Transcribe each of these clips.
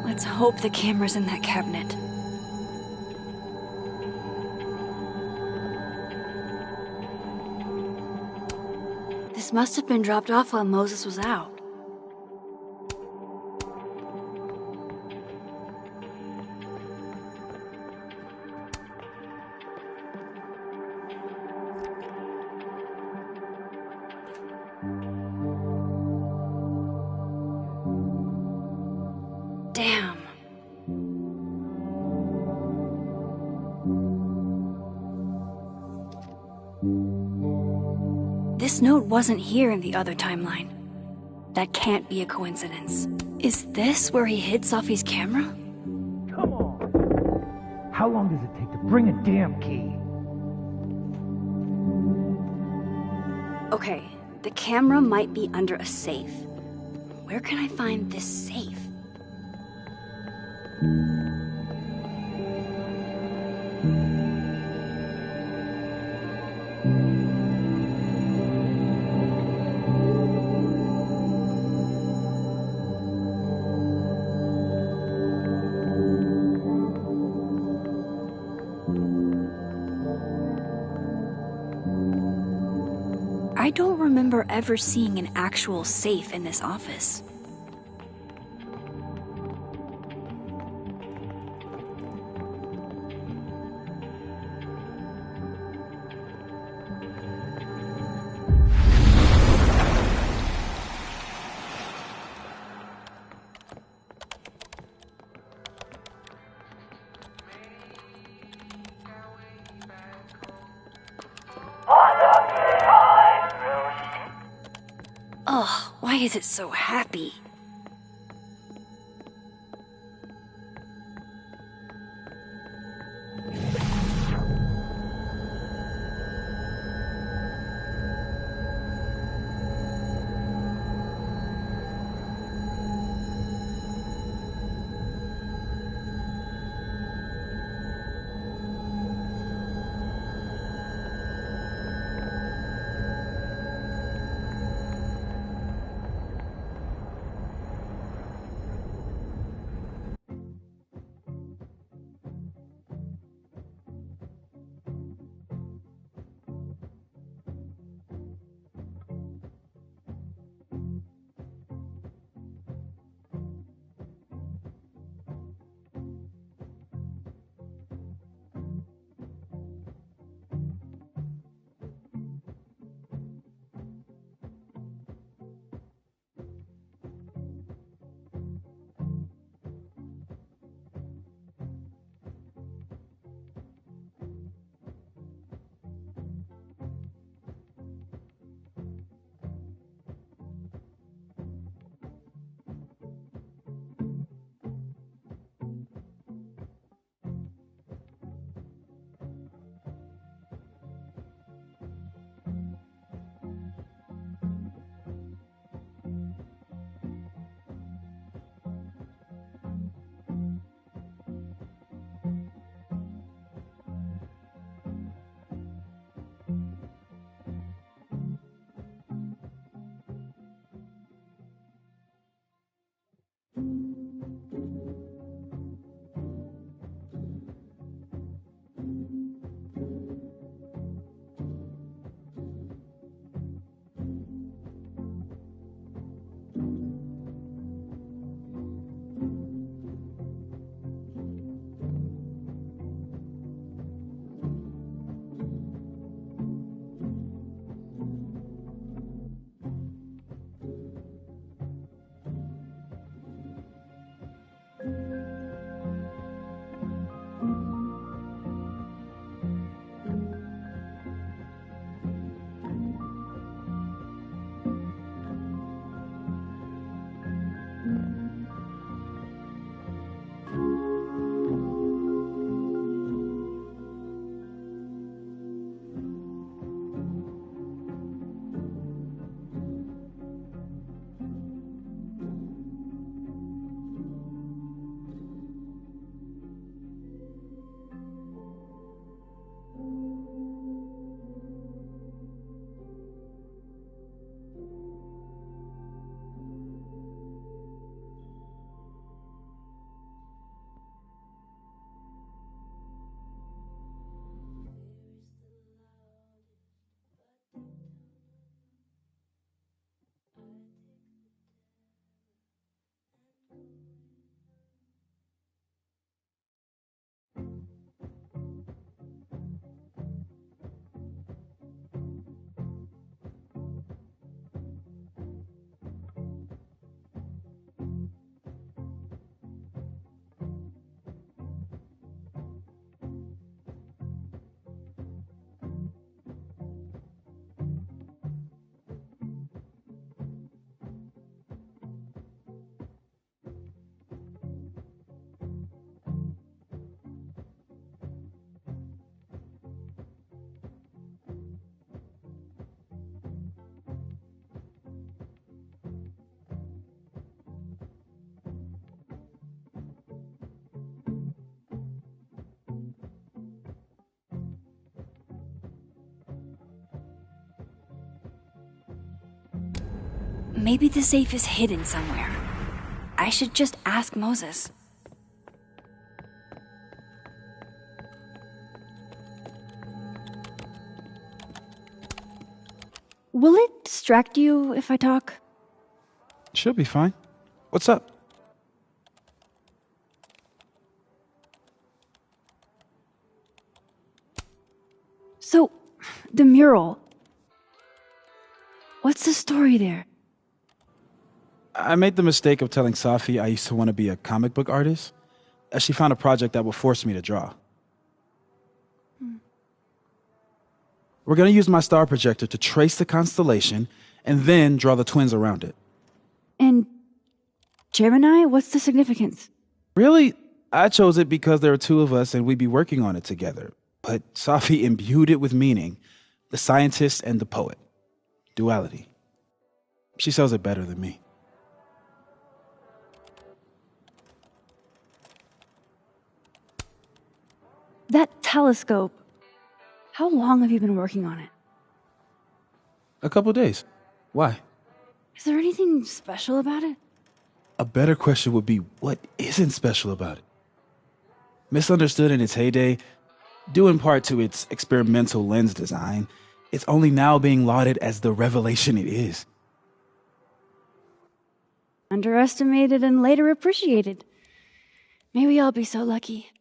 Let's hope the camera's in that cabinet. This must have been dropped off while Moses was out. Damn. This note wasn't here in the other timeline. That can't be a coincidence. Is this where he hid Safi's camera? Come on! How long does it take to bring a damn key? Okay, the camera might be under a safe. Where can I find this safe? I don't remember ever seeing an actual safe in this office. Ugh, why is it so happy? maybe the safe is hidden somewhere. I should just ask Moses. Will it distract you if I talk? She'll be fine. What's up? So, the mural. What's the story there? I made the mistake of telling Safi I used to want to be a comic book artist, as she found a project that would force me to draw. We're going to use my star projector to trace the constellation and then draw the twins around it. And Gemini, what's the significance? Really, I chose it because there are two of us and we'd be working on it together. But Safi imbued it with meaning, the scientist and the poet. Duality. She sells it better than me. That telescope. How long have you been working on it? A couple days. Why? Is there anything special about it? A better question would be, what isn't special about it? Misunderstood in its heyday, due in part to its experimental lens design, it's only now being lauded as the revelation it is. Underestimated and later appreciated. Maybe I'll be so lucky.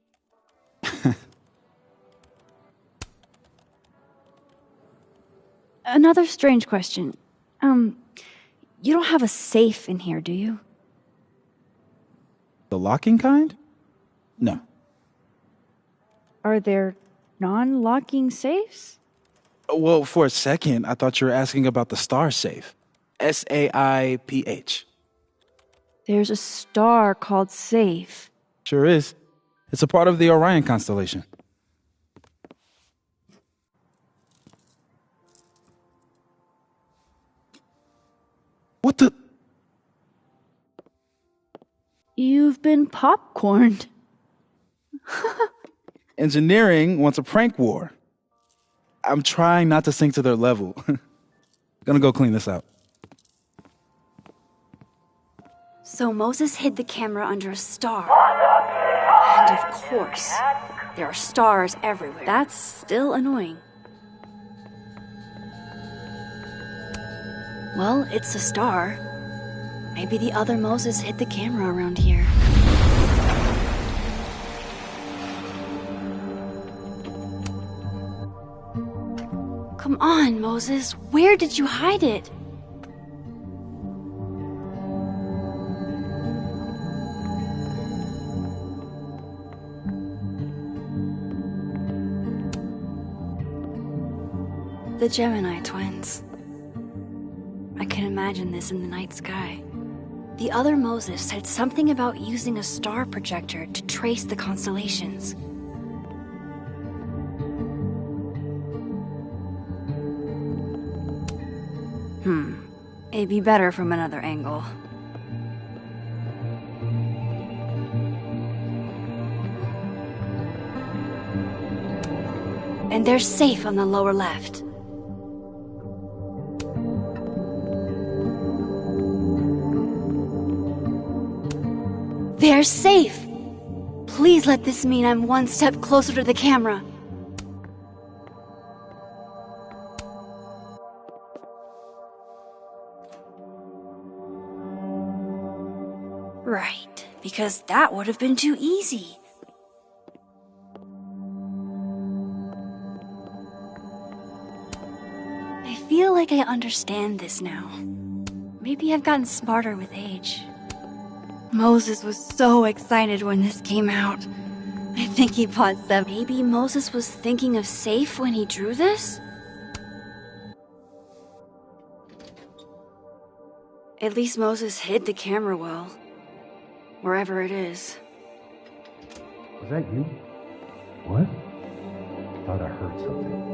Another strange question. You don't have a safe in here, do you? The locking kind? No. Are there non-locking safes? Well, for a second, I thought you were asking about the star safe. SAIPH. There's a star called Safe. Sure is. It's a part of the Orion constellation. What the? You've been popcorned. Engineering wants a prank war. I'm trying not to sink to their level. Gonna go clean this out. So Moses hid the camera under a star. And of course, there are stars everywhere. That's still annoying. Well, it's a star. Maybe the other Moses hid the camera around here. Come on, Moses. Where did you hide it? The Gemini twins. I can imagine this in the night sky. The other Moses said something about using a star projector to trace the constellations. It'd be better from another angle. And they're safe on the lower left. They're safe! Please let this mean I'm one step closer to the camera. Right, because that would have been too easy. I feel like I understand this now. Maybe I've gotten smarter with age. Moses was so excited when this came out. I think he bought 7. Maybe Moses was thinking of Safe when he drew this? At least Moses hid the camera well. Wherever it is. Was that you? What? Thought I heard something.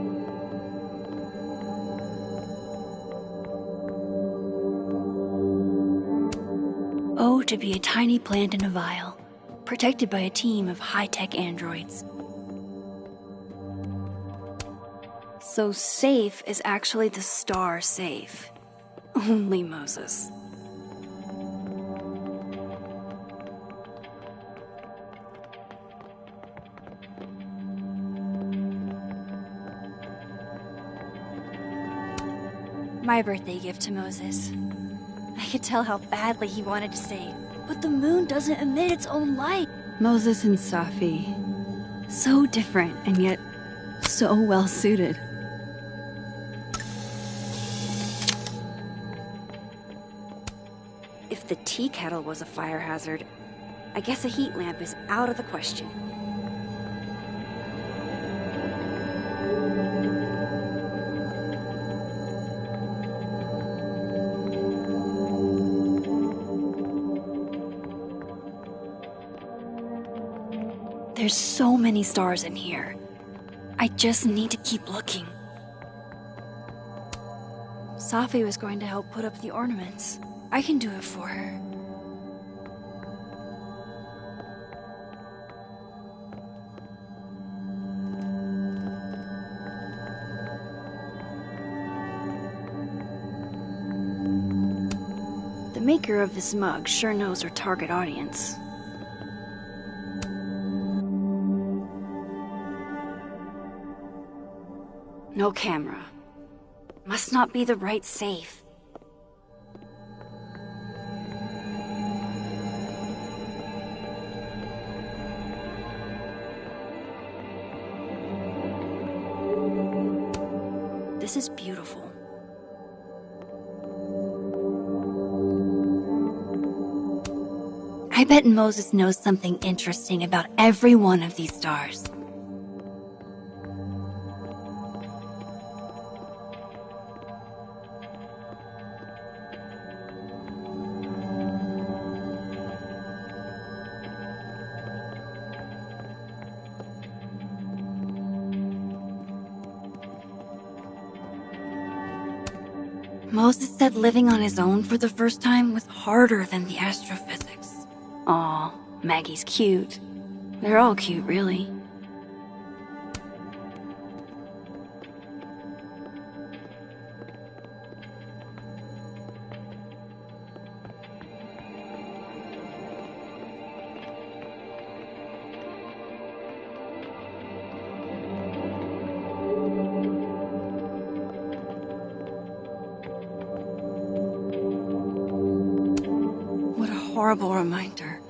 Oh, to be a tiny plant in a vial, protected by a team of high-tech androids. So Safe is actually the star Safe. Only Moses. My birthday gift to Moses. I could tell how badly he wanted to save, but the moon doesn't emit its own light. Moses and Safi. So different, and yet so well suited. If the tea kettle was a fire hazard, I guess a heat lamp is out of the question. There's so many stars in here. I just need to keep looking. Safi was going to help put up the ornaments. I can do it for her. The maker of this mug sure knows her target audience. No camera. Must not be the right safe. This is beautiful. I bet Moses knows something interesting about every one of these stars. Moses said living on his own for the first time was harder than the astrophysics. Aw, Maggie's cute. They're all cute, really. Horrible reminder.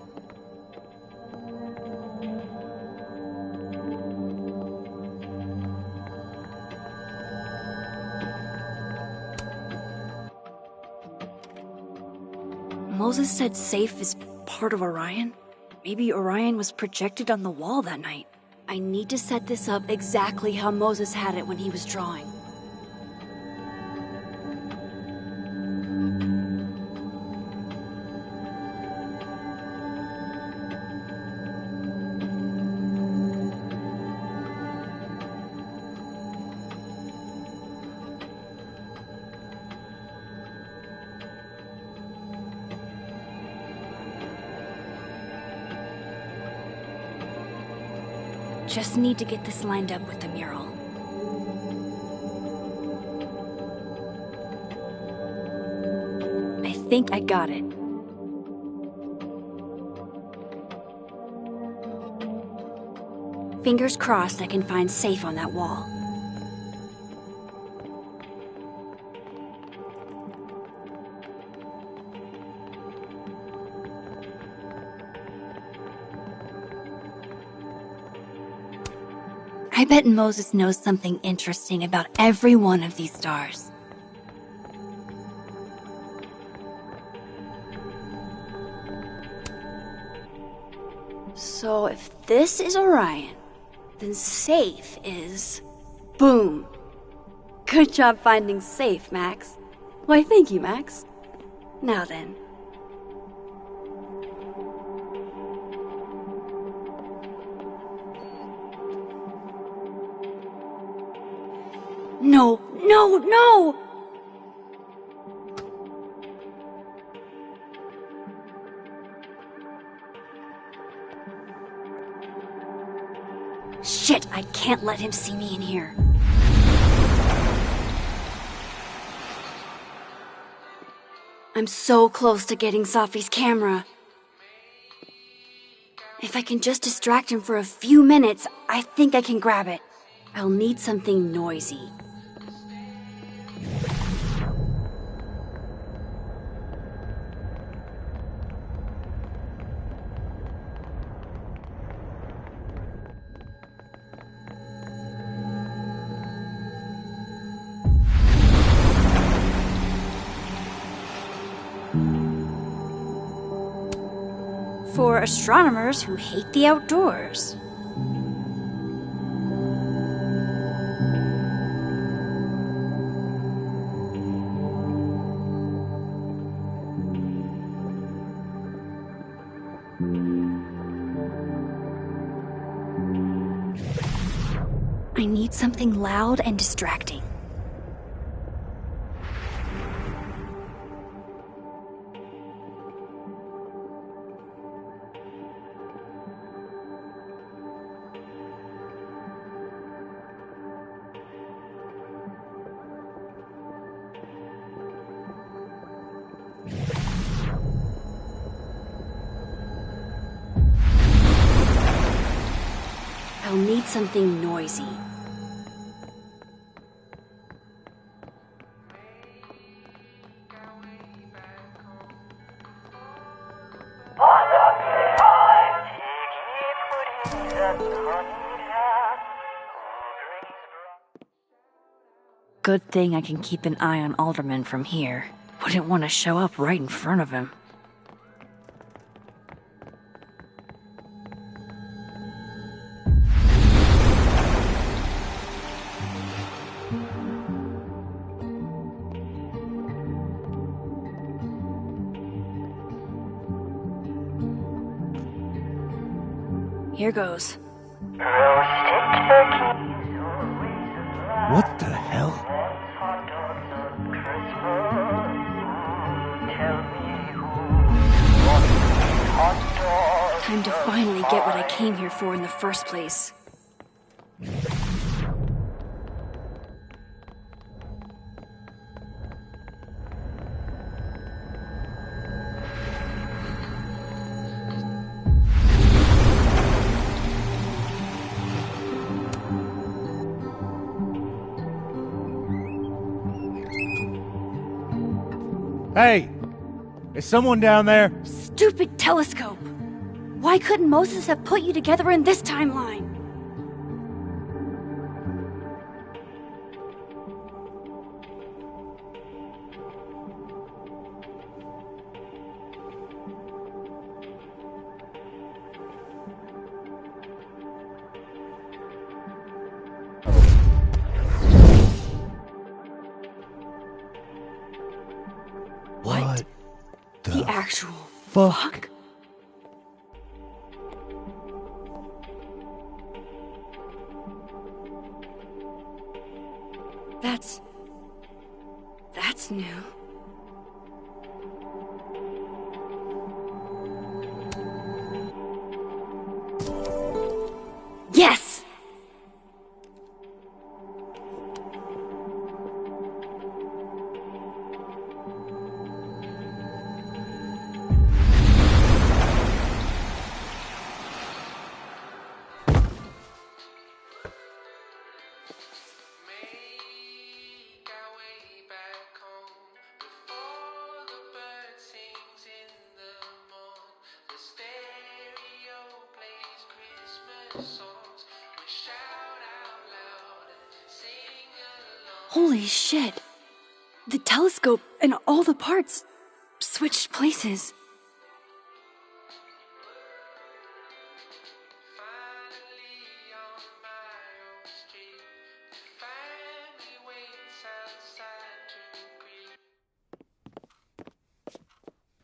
Moses said safe is part of Orion? Maybe Orion was projected on the wall that night. I need to set this up exactly how Moses had it when he was drawing. Just need to get this lined up with the mural. I think I got it. Fingers crossed I can find safe on that wall. I bet Moses knows something interesting about every one of these stars. So if this is Orion, then safe is... Boom! Good job finding safe, Max. Why, thank you, Max. Now then. No, no, no! Shit, I can't let him see me in here. I'm so close to getting Safi's camera. If I can just distract him for a few minutes, I think I can grab it. I'll need something noisy. for astronomers who hate the outdoors. I need something loud and distracting. I'll need something noisy. Good thing I can keep an eye on Alderman from here. Wouldn't want to show up right in front of him. Here goes. What the hell? Time to finally get what I came here for in the first place. Hey! Is someone down there? Stupid telescope! Why couldn't Moses have put you together in this timeline? What The actual fuck? fuck? That's new. Yes! Holy shit! The telescope and all the parts switched places.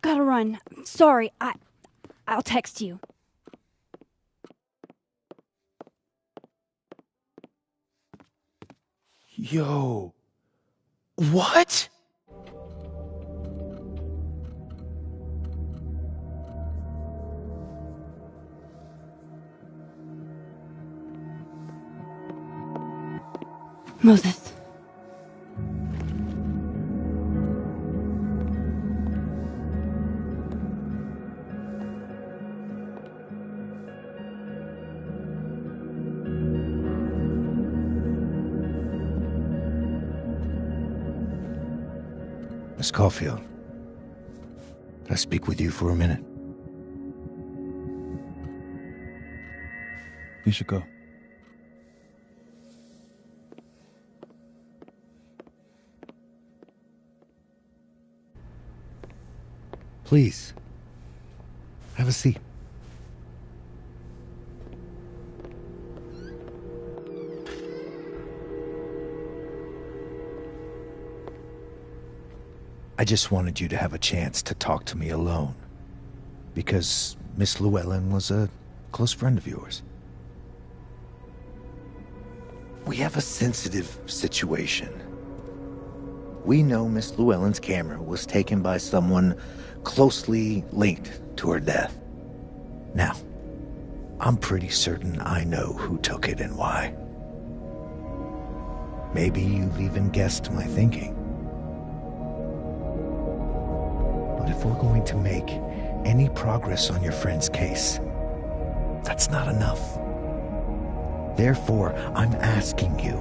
Gotta run. Sorry, I'll text you. Yo. What? Moses. Miss Caulfield, can I speak with you for a minute? You should go. Please, have a seat. I just wanted you to have a chance to talk to me alone. Because Miss Llewellyn was a close friend of yours. We have a sensitive situation. We know Miss Llewellyn's camera was taken by someone closely linked to her death. Now, I'm pretty certain I know who took it and why. Maybe you've even guessed my thinking. But if we're going to make any progress on your friend's case, that's not enough. Therefore, I'm asking you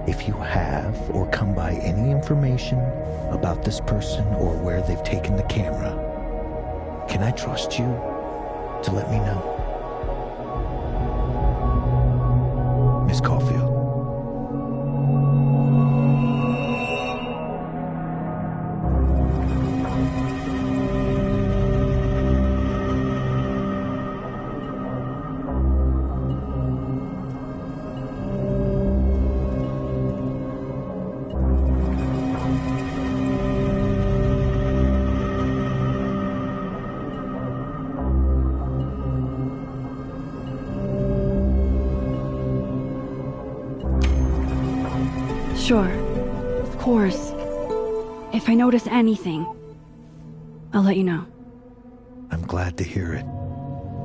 if you have or come by any information about this person or where they've taken the camera. Can I trust you to let me know? Miss Caulfield. Sure. Of course. If I notice anything, I'll let you know. I'm glad to hear it.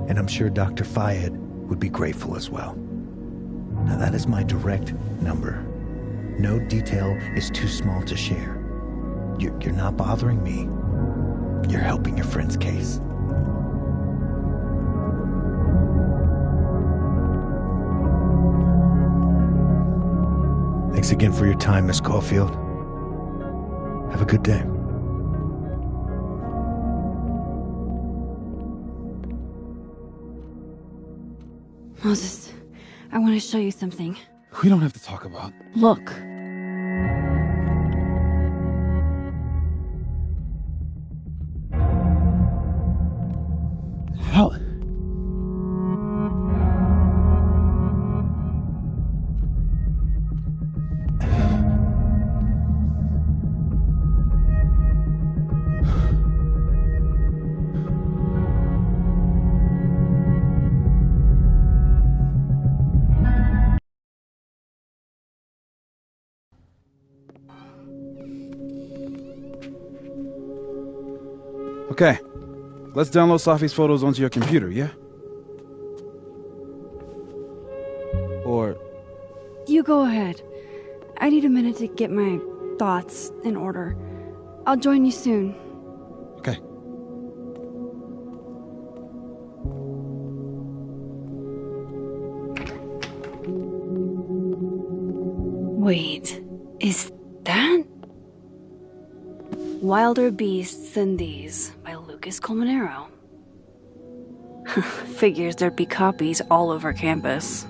And I'm sure Dr. Fayed would be grateful as well. Now that is my direct number. No detail is too small to share. You're not bothering me. You're helping your friend's case. Thanks again for your time, Miss Caulfield. Have a good day. Moses, I want to show you something. We don't have to talk about. Look. How? Okay, let's download Safi's photos onto your computer, yeah? Or... You go ahead. I need a minute to get my thoughts in order. I'll join you soon. Okay. Wait, is that... Wilder Beasts Than These by Lucas Colmenero. Figures there'd be copies all over campus.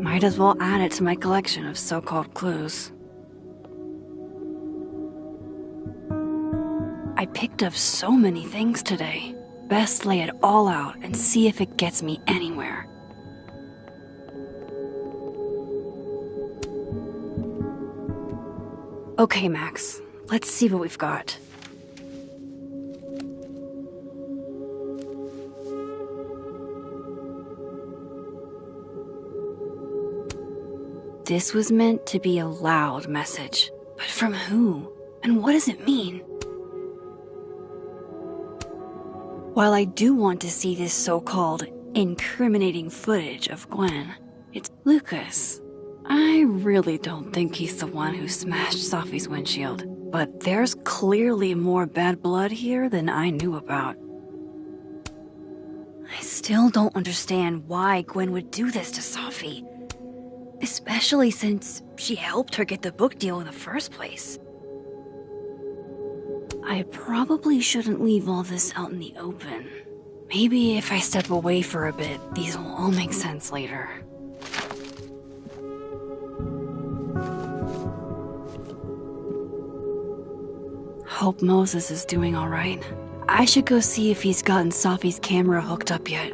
Might as well add it to my collection of so-called clues. I picked up so many things today. Best lay it all out and see if it gets me anywhere. Okay, Max. Let's see what we've got. This was meant to be a loud message. But from who? And what does it mean? While I do want to see this so-called incriminating footage of Gwen, it's Lucas. I really don't think he's the one who smashed Safi's windshield. But there's clearly more bad blood here than I knew about. I still don't understand why Gwen would do this to Safi. Especially since she helped her get the book deal in the first place. I probably shouldn't leave all this out in the open. Maybe if I step away for a bit, these will all make sense later. Hope Moses is doing alright. I should go see if he's gotten Safi's camera hooked up yet.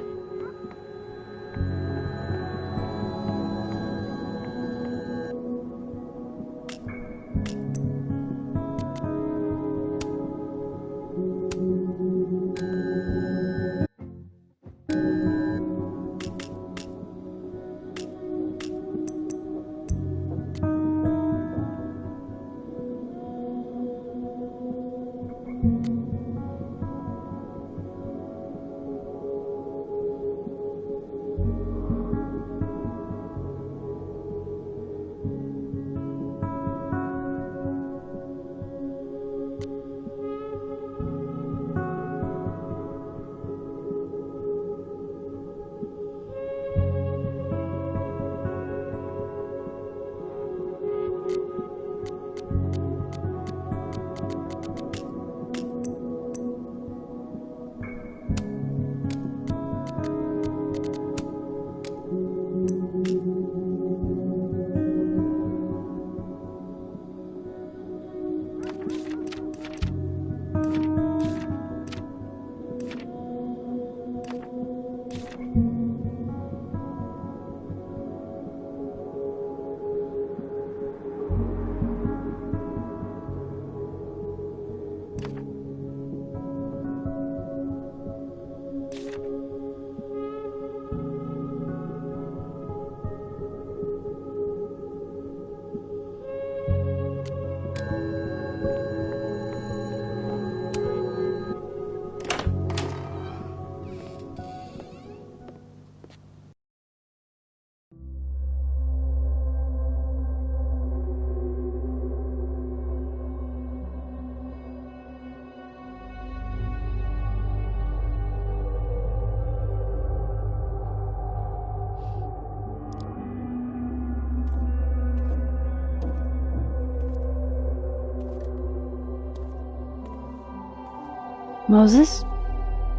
Moses?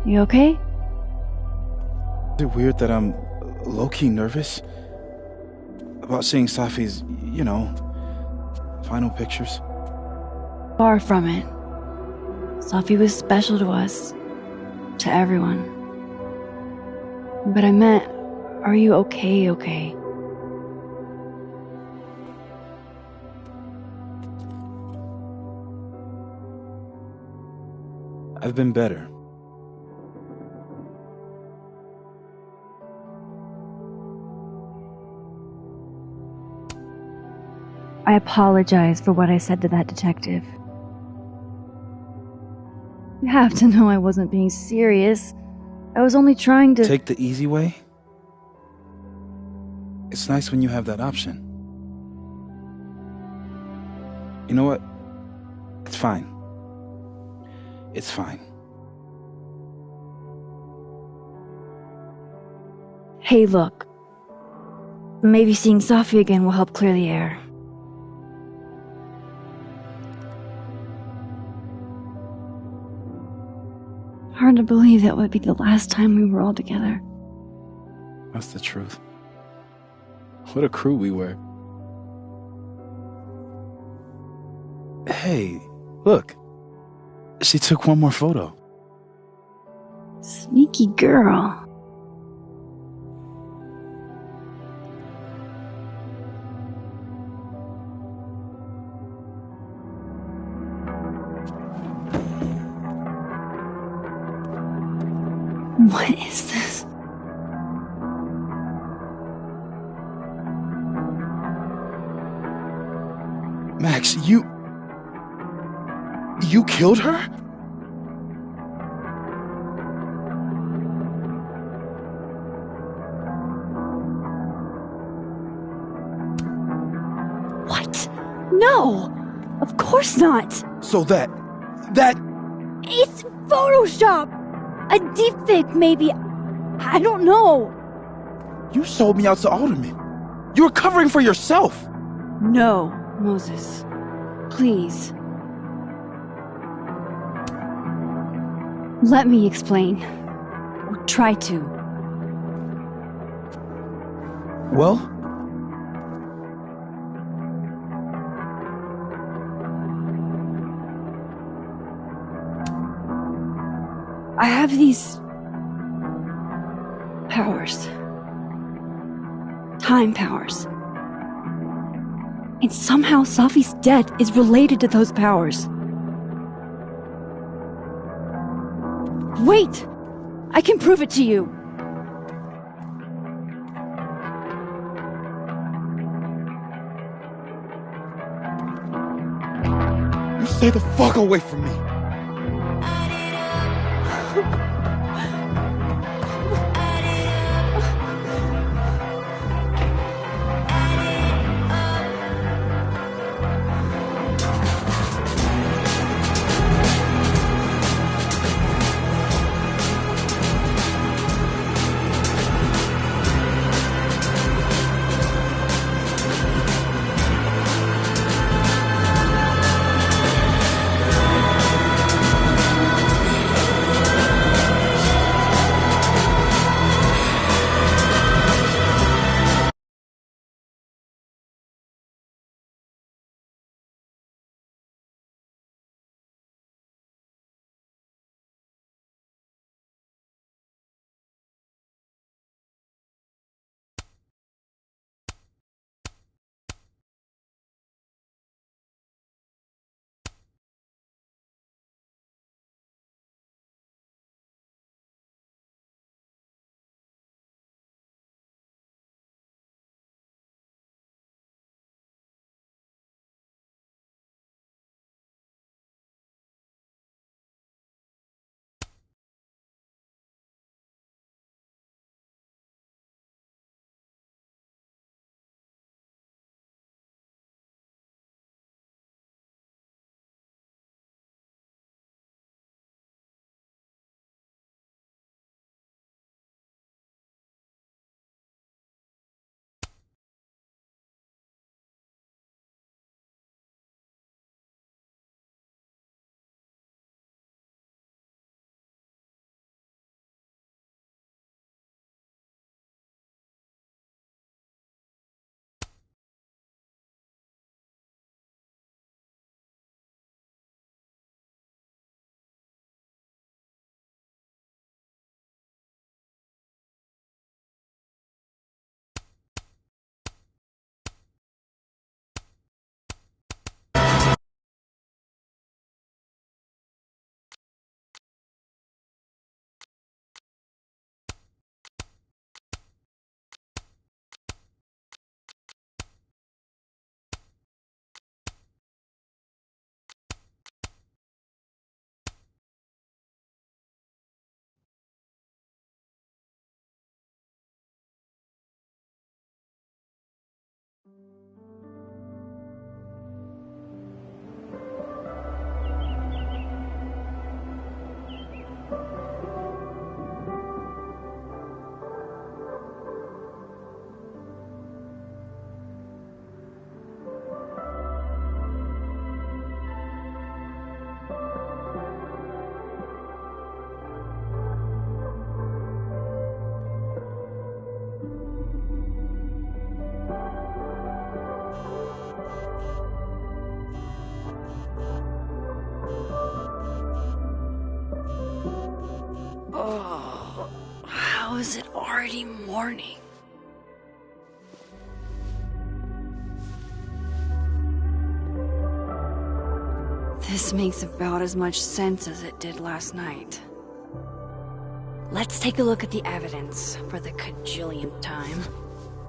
You okay? Is it weird that I'm low-key nervous about seeing Safi's, final pictures? Far from it. Safi was special to us. To everyone. But I meant, are you okay? I've been better. I apologize for what I said to that detective. You have to know I wasn't being serious. I was only trying to— Take the easy way? It's nice when you have that option. You know what? It's fine. It's fine. Hey, look. Maybe seeing Safi again will help clear the air. Hard to believe that would be the last time we were all together. That's the truth. What a crew we were. Hey, look. She took one more photo. Sneaky girl. What is this? Max, you killed her? What? No! Of course not! So that... It's Photoshop! A deepfake, maybe. I don't know. You sold me out to Alderman. You were covering for yourself. No, Moses. Please. Let me explain. Or try to. Well, I have these powers. Time powers. And somehow Safi's death is related to those powers. Wait! I can prove it to you. you stay the fuck away from me. Oh, how is it already morning? This makes about as much sense as it did last night. Let's take a look at the evidence for the cajillionth time.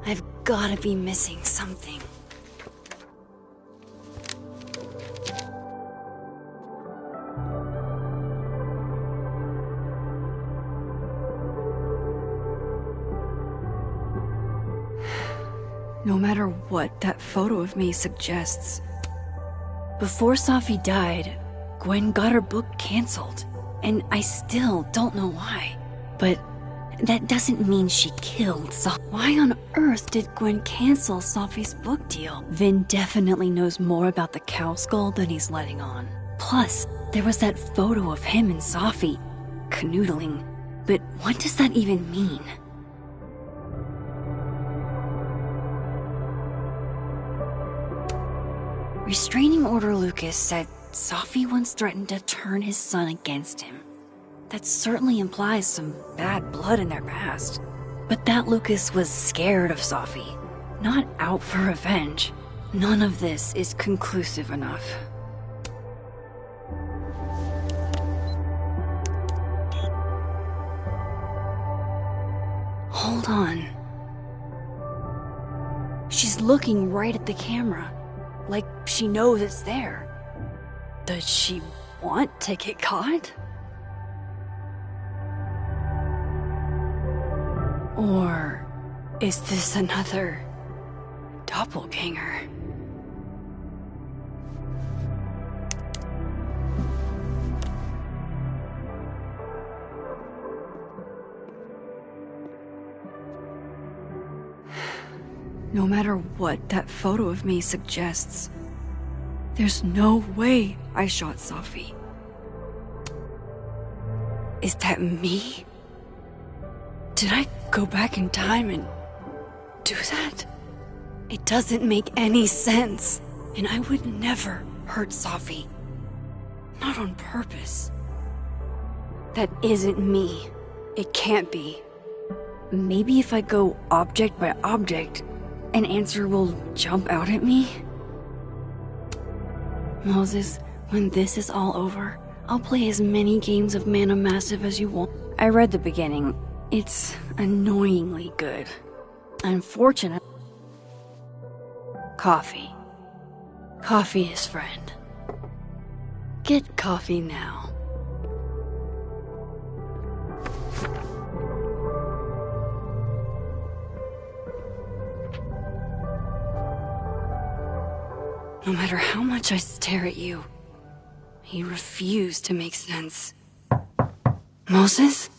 I've gotta be missing something. No matter what that photo of me suggests. Before Safi died, Gwen got her book canceled, and I still don't know why. But That doesn't mean she killed Sophie. Why on earth did Gwen cancel Sophie's book deal? Vin definitely knows more about the cow skull than he's letting on. Plus, there was that photo of him and Sophie canoodling. But what does that even mean? Restraining Order Lucas said Sophie once threatened to turn his son against him. That certainly implies some bad blood in their past. But that Lucas was scared of Sophie, not out for revenge. None of this is conclusive enough. Hold on. She's looking right at the camera, like she knows it's there. Does she want to get caught? Or is this another doppelganger? No matter what that photo of me suggests, there's no way I shot Sophie. Is that me? Did I go back in time and do that? It doesn't make any sense. And I would never hurt Sophie. Not on purpose. That isn't me. It can't be. Maybe if I go object by object, an answer will jump out at me? Moses, when this is all over, I'll play as many games of Mana Massive as you want. I read the beginning. It's annoyingly good. Unfortunate. Coffee. Coffee is friend. Get coffee now. No matter how much I stare at you, he refused to make sense. Moses?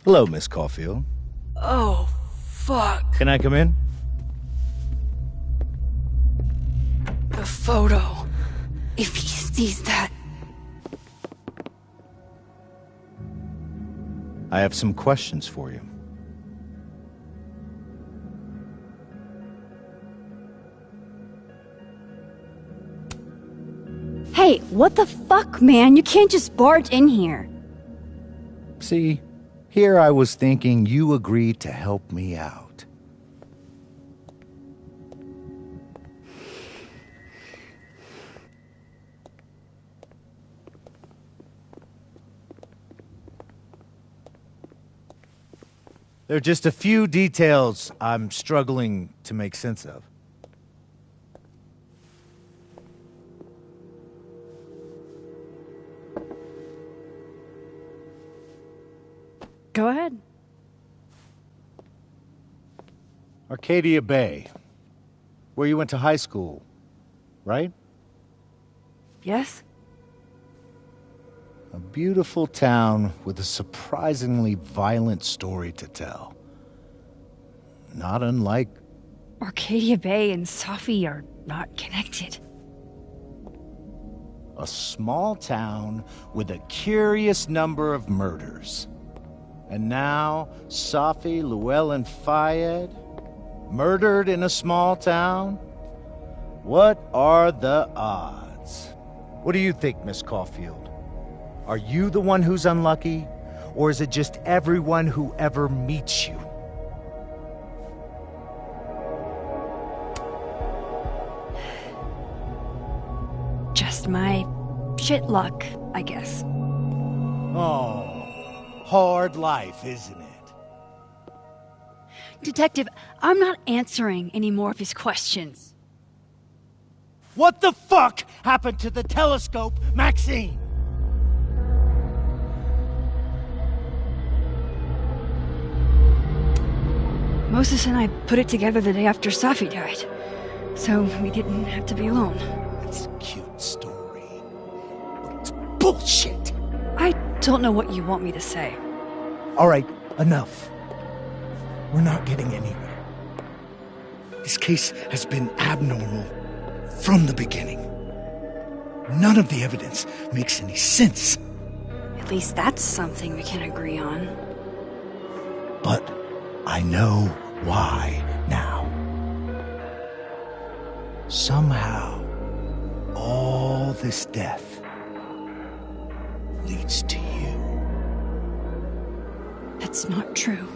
Hello, Miss Caulfield. Oh, fuck. Can I come in? The photo. If he sees that... I have some questions for you. Hey, what the fuck, man? You can't just barge in here. See, here I was thinking you agreed to help me out. There are just a few details I'm struggling to make sense of. Go ahead. Arcadia Bay, where you went to high school, right? Yes? A beautiful town with a surprisingly violent story to tell. Not unlike... Arcadia Bay and Sophie are not connected. a small town with a curious number of murders. And now, Sophie Llewellyn Fayed, murdered in a small town? What are the odds? What do you think, Miss Caulfield? Are you the one who's unlucky, or is it just everyone who ever meets you? Just my shit luck, I guess. Oh, hard life, isn't it? Detective, I'm not answering any more of his questions. What the fuck happened to the telescope, Maxine? Moses and I put it together the day after Sophie died, so we didn't have to be alone. It's bullshit! I don't know what you want me to say. All right, enough. We're not getting anywhere. This case has been abnormal from the beginning. None of the evidence makes any sense. At least that's something we can agree on. But I know why now. Somehow, all this death leads to you. That's not true.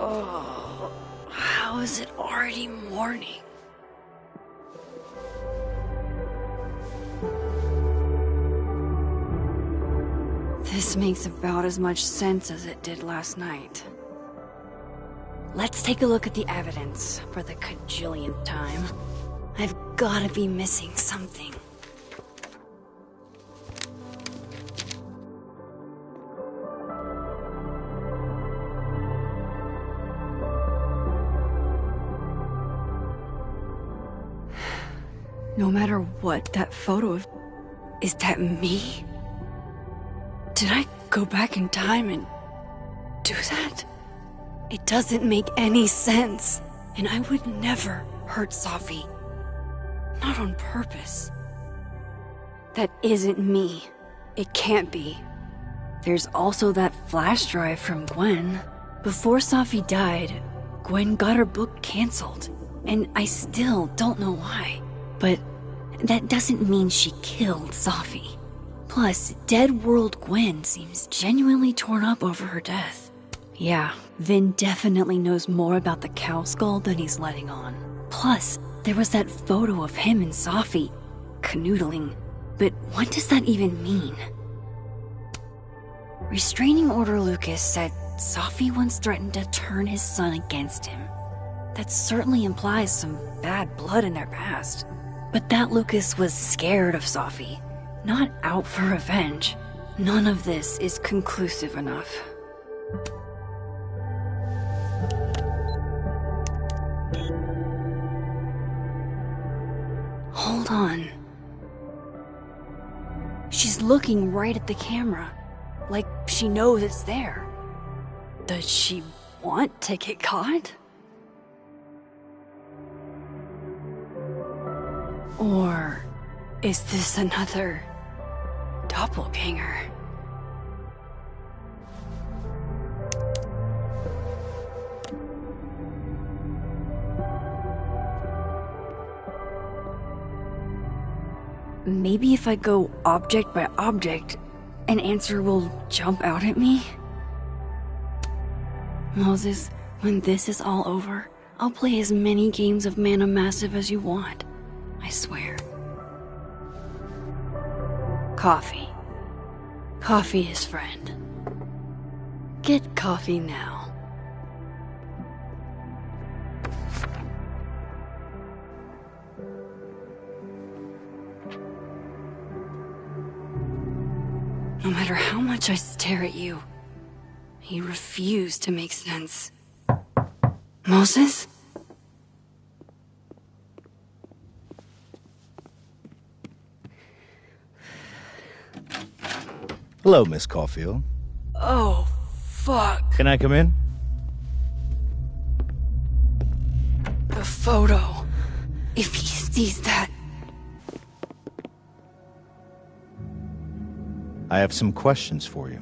Oh, how is it already morning? This makes about as much sense as it did last night. Let's take a look at the evidence for the cajillionth time. I've gotta be missing something. No matter what that photo of... Is that me? Did I go back in time and do that? It doesn't make any sense. And I would never hurt Safi. Not on purpose. That isn't me. It can't be. There's also that flash drive from Gwen. Before Safi died, Gwen got her book canceled. And I still don't know why. But that doesn't mean she killed Safi. Plus, Dead World Gwen seems genuinely torn up over her death. Yeah, Vin definitely knows more about the cow skull than he's letting on. Plus, there was that photo of him and Safi canoodling. But what does that even mean? Restraining Order Lucas said Safi once threatened to turn his son against him. That certainly implies some bad blood in their past. But that Lucas was scared of Safi, not out for revenge. None of this is conclusive enough. Hold on. She's looking right at the camera, like she knows it's there. Does she want to get caught? Or is this another doppelganger? Maybe if I go object by object, an answer will jump out at me? Moses, when this is all over, I'll play as many games of Mana Massive as you want. I swear. Coffee. Coffee is friend. Get coffee now. No matter how much I stare at you, you refuse to make sense. Moses? Hello, Miss Caulfield. Oh, fuck. Can I come in? The photo. If he sees that... I have some questions for you.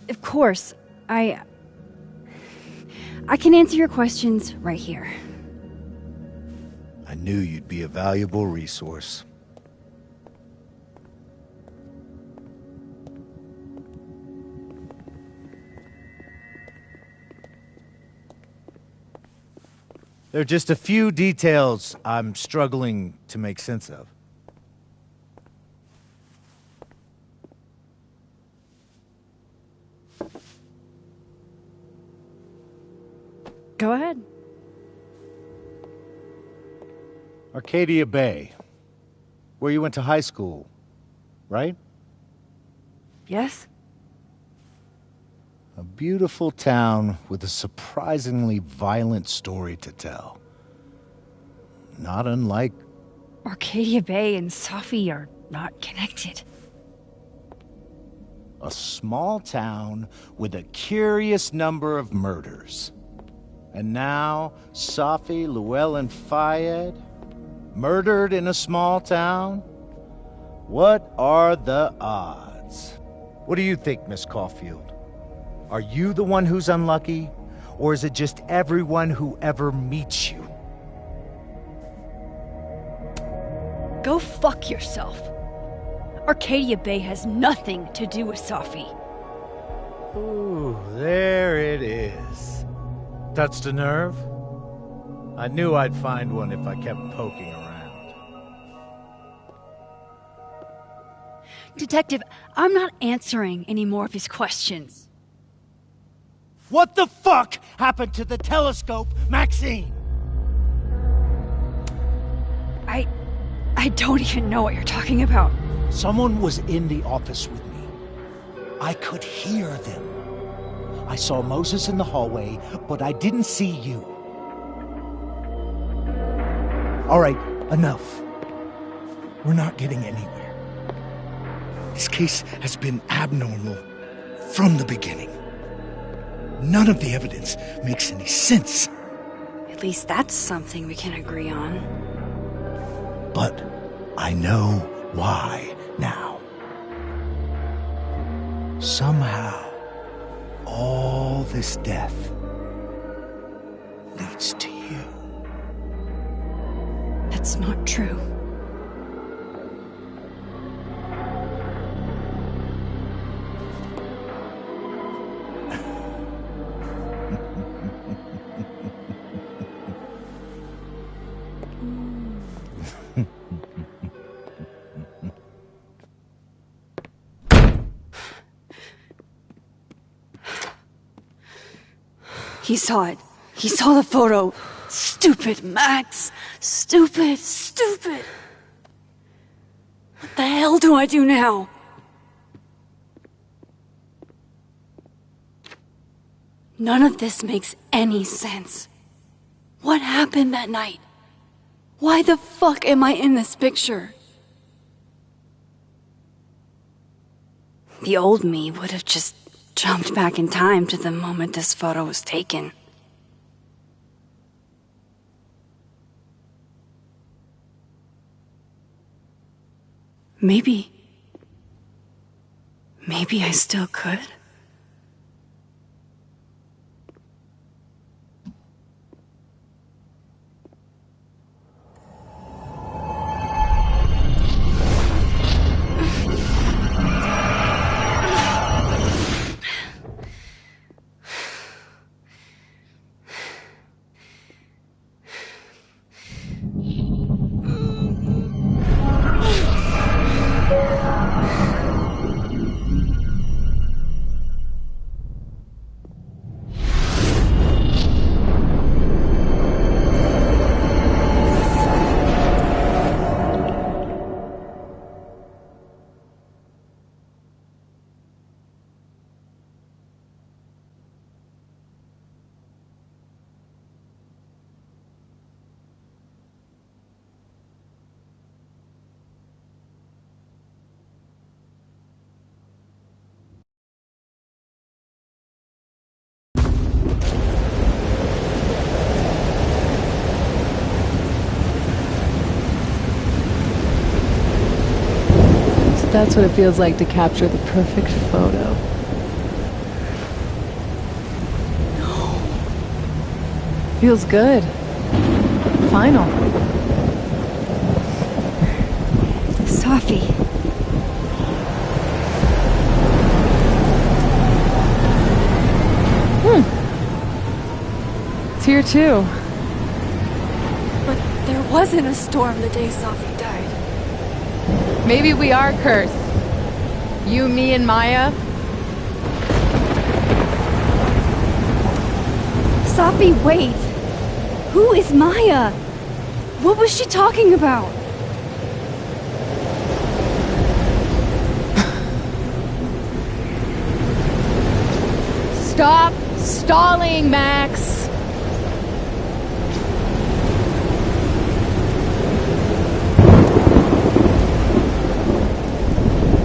Of course, I can answer your questions right here. I knew you'd be a valuable resource. There are just a few details I'm struggling to make sense of. Go ahead. Arcadia Bay, where you went to high school, right? Yes? A beautiful town with a surprisingly violent story to tell. Not unlike... Arcadia Bay and Safi are not connected. a small town with a curious number of murders. And now, Safi, Llewellyn Fayed, murdered in a small town? What are the odds? What do you think, Miss Caulfield? Are you the one who's unlucky, or is it just everyone who ever meets you? Go fuck yourself. Arcadia Bay has nothing to do with Safi. Ooh, there it is. Touched a nerve? I knew I'd find one if I kept poking around. Detective, I'm not answering any more of his questions. What the fuck happened to the telescope, Maxine? I don't even know what you're talking about. Someone was in the office with me. I could hear them. I saw Moses in the hallway, but I didn't see you. All right, enough. We're not getting anywhere. This case has been abnormal from the beginning. None of the evidence makes any sense. At least that's something we can agree on. But I know why now. Somehow, all this death leads to you. That's not true. He saw it. He saw the photo. Stupid, Max. Stupid, stupid. What the hell do I do now? None of this makes any sense. What happened that night? Why the fuck am I in this picture? The old me would have just jumped back in time to the moment this photo was taken. Maybe I still could. That's what it feels like to capture the perfect photo. Feels good. Final. Safi. It's here too. But there wasn't a storm the day Safi died. Maybe we are cursed. You, me, and Maya. Safi, wait! Who is Maya? What was she talking about? Stop stalling, Max!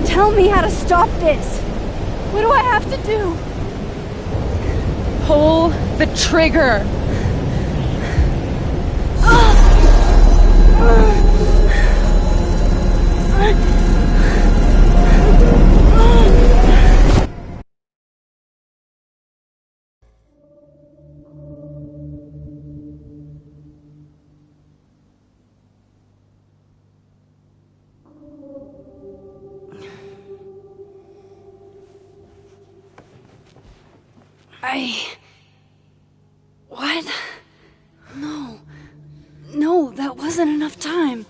Tell me how to stop this! What do I have to do? Pull the trigger! What? No. No, that wasn't enough time.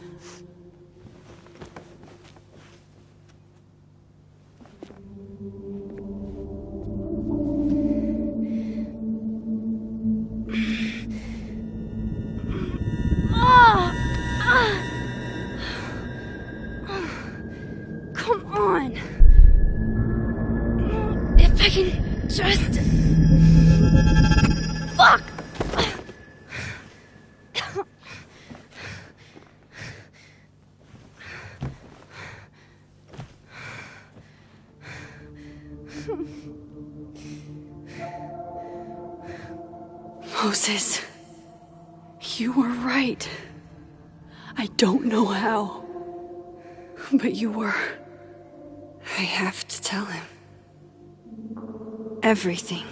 Come on. If I can just... Fuck! Moses, you were right. I don't know how, but you were. I have to tell him. Everything.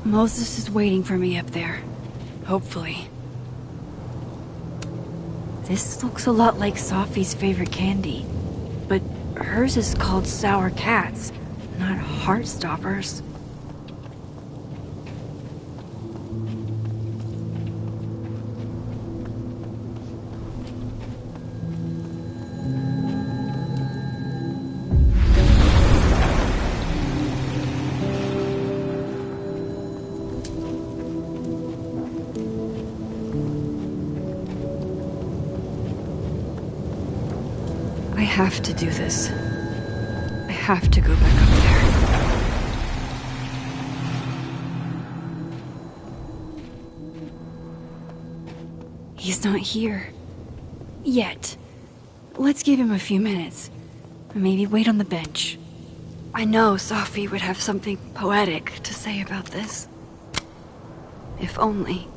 Moses is waiting for me up there. Hopefully. This looks a lot like Safi's favorite candy. But hers is called Sour Cats, not Heartstoppers. I have to do this. I have to go back up there. He's not here. Yet. Let's give him a few minutes. Maybe wait on the bench. I know Safi would have something poetic to say about this. If only.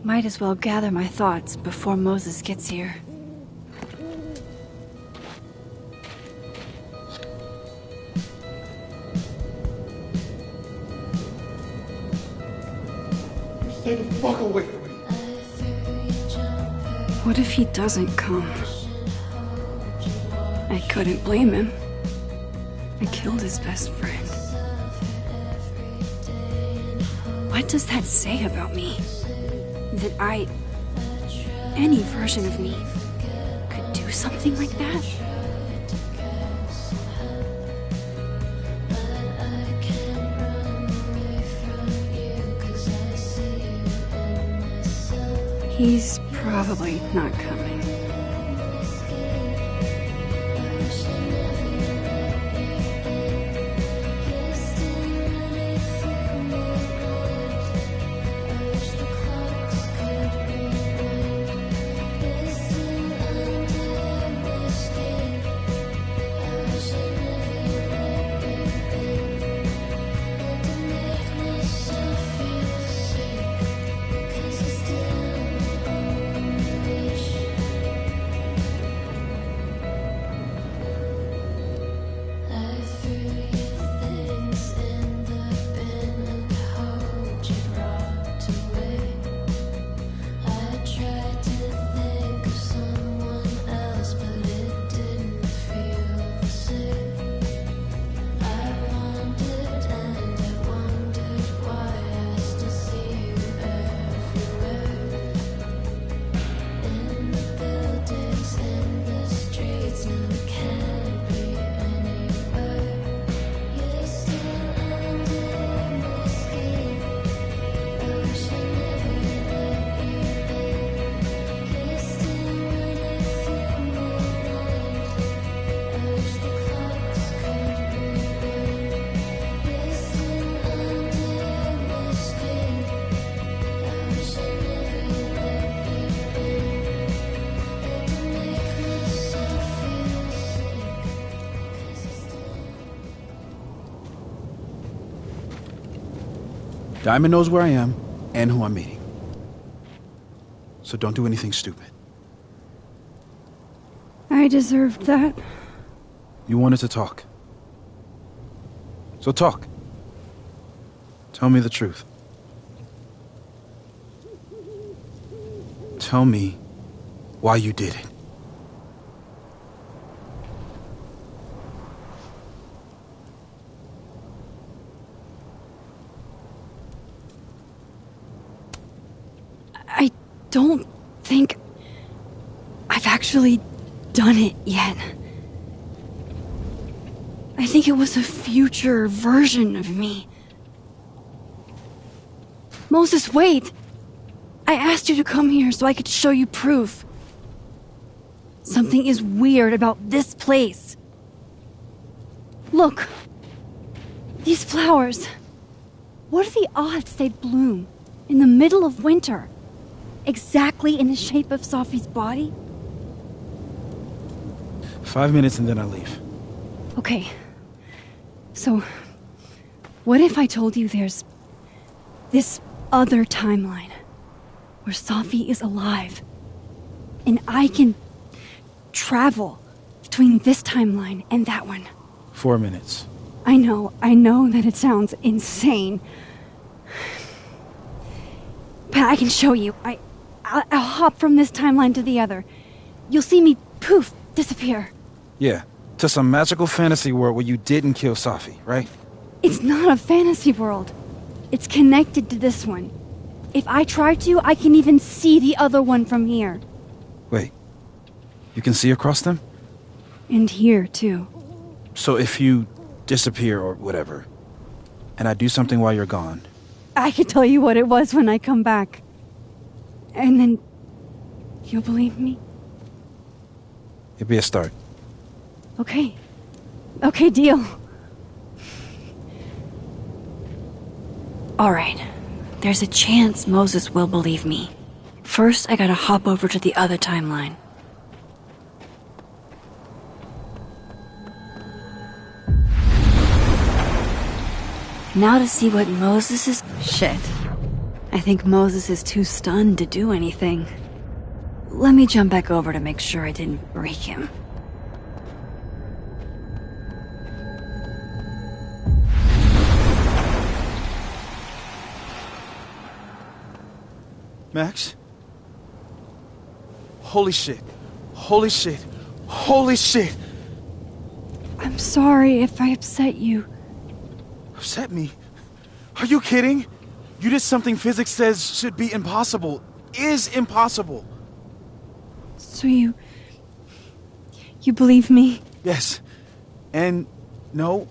Might as well gather my thoughts before Moses gets here. Stay the fuck away from me. What if he doesn't come? I couldn't blame him. I killed his best friend. What does that say about me? That any version of me, could do something like that? He's probably not coming. Diamond knows where I am and who I'm meeting. So don't do anything stupid. I deserved that. You wanted to talk. So talk. Tell me the truth. Tell me why you did it. I don't think I've actually done it yet. I think it was a future version of me. Moses, wait! I asked you to come here so I could show you proof. Something is weird about this place. Look. These flowers. What are the odds they bloom in the middle of winter? Exactly in the shape of Sophie's body? 5 minutes and then I leave. Okay. So, what if I told you there's this other timeline where Sophie is alive and I can travel between this timeline and that one? 4 minutes. I know that it sounds insane. But I can show you. I'll hop from this timeline to the other. You'll see me, poof, disappear. Yeah, to some magical fantasy world where you didn't kill Sophie, right? It's not a fantasy world. It's connected to this one. If I try to, I can even see the other one from here. Wait, you can see across them? And here, too. So if you disappear or whatever, and I do something while you're gone... I can tell you what it was when I come back. And then... you'll believe me? It'd be a start. Okay. Okay, deal. Alright. There's a chance Moses will believe me. First, I gotta hop over to the other timeline. Now to see what Moses is... Shit. I think Moses is too stunned to do anything. Let me jump back over to make sure I didn't break him. Max? Holy shit. Holy shit. Holy shit. I'm sorry if I upset you. Upset me? Are you kidding? You did something physics says should be impossible. Is impossible. So you believe me? Yes. And no.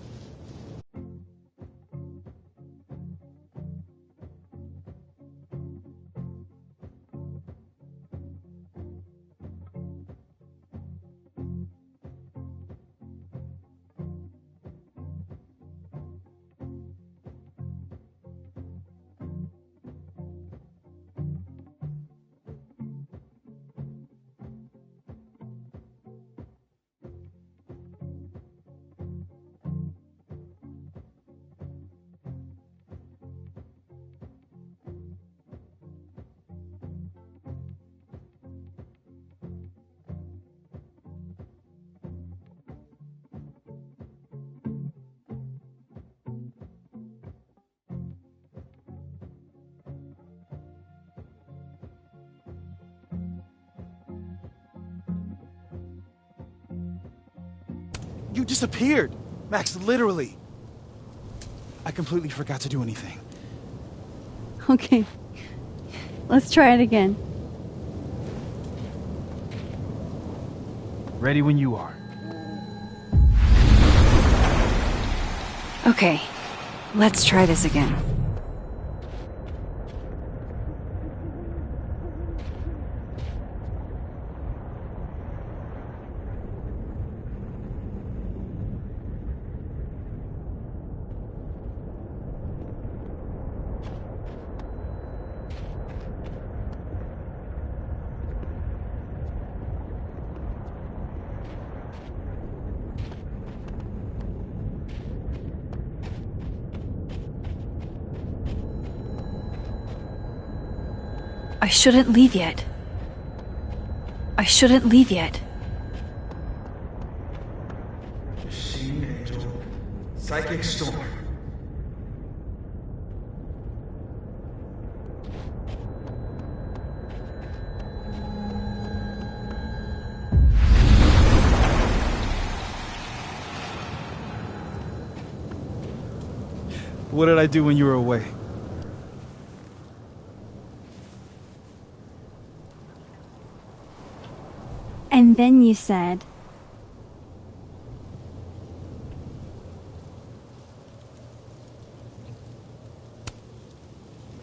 You disappeared. Max, literally. I completely forgot to do anything. Okay. Let's try it again. Ready when you are. Okay, let's try this again. I shouldn't leave yet. I shouldn't leave yet. Machine Angel. Psychic Storm. What did I do when you were away? And then you said,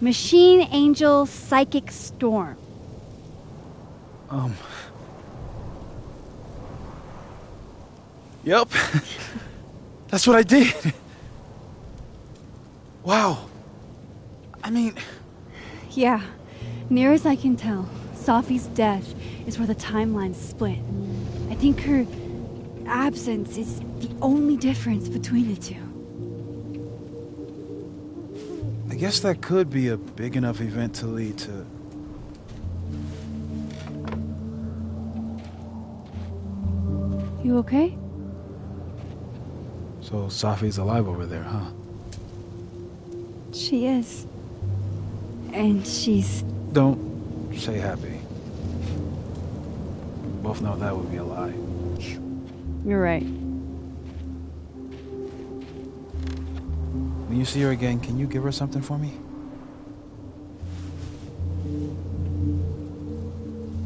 Machine Angel Psychic Storm. Yep. That's what I did. Wow. I mean... Yeah, near as I can tell, Safi's death is where the timelines split. I think her absence is the only difference between the two. I guess that could be a big enough event to lead to... You okay? So Safi's alive over there, huh? She is. And she's... Don't say happy. Both know that would be a lie. You're right. When you see her again, can you give her something for me?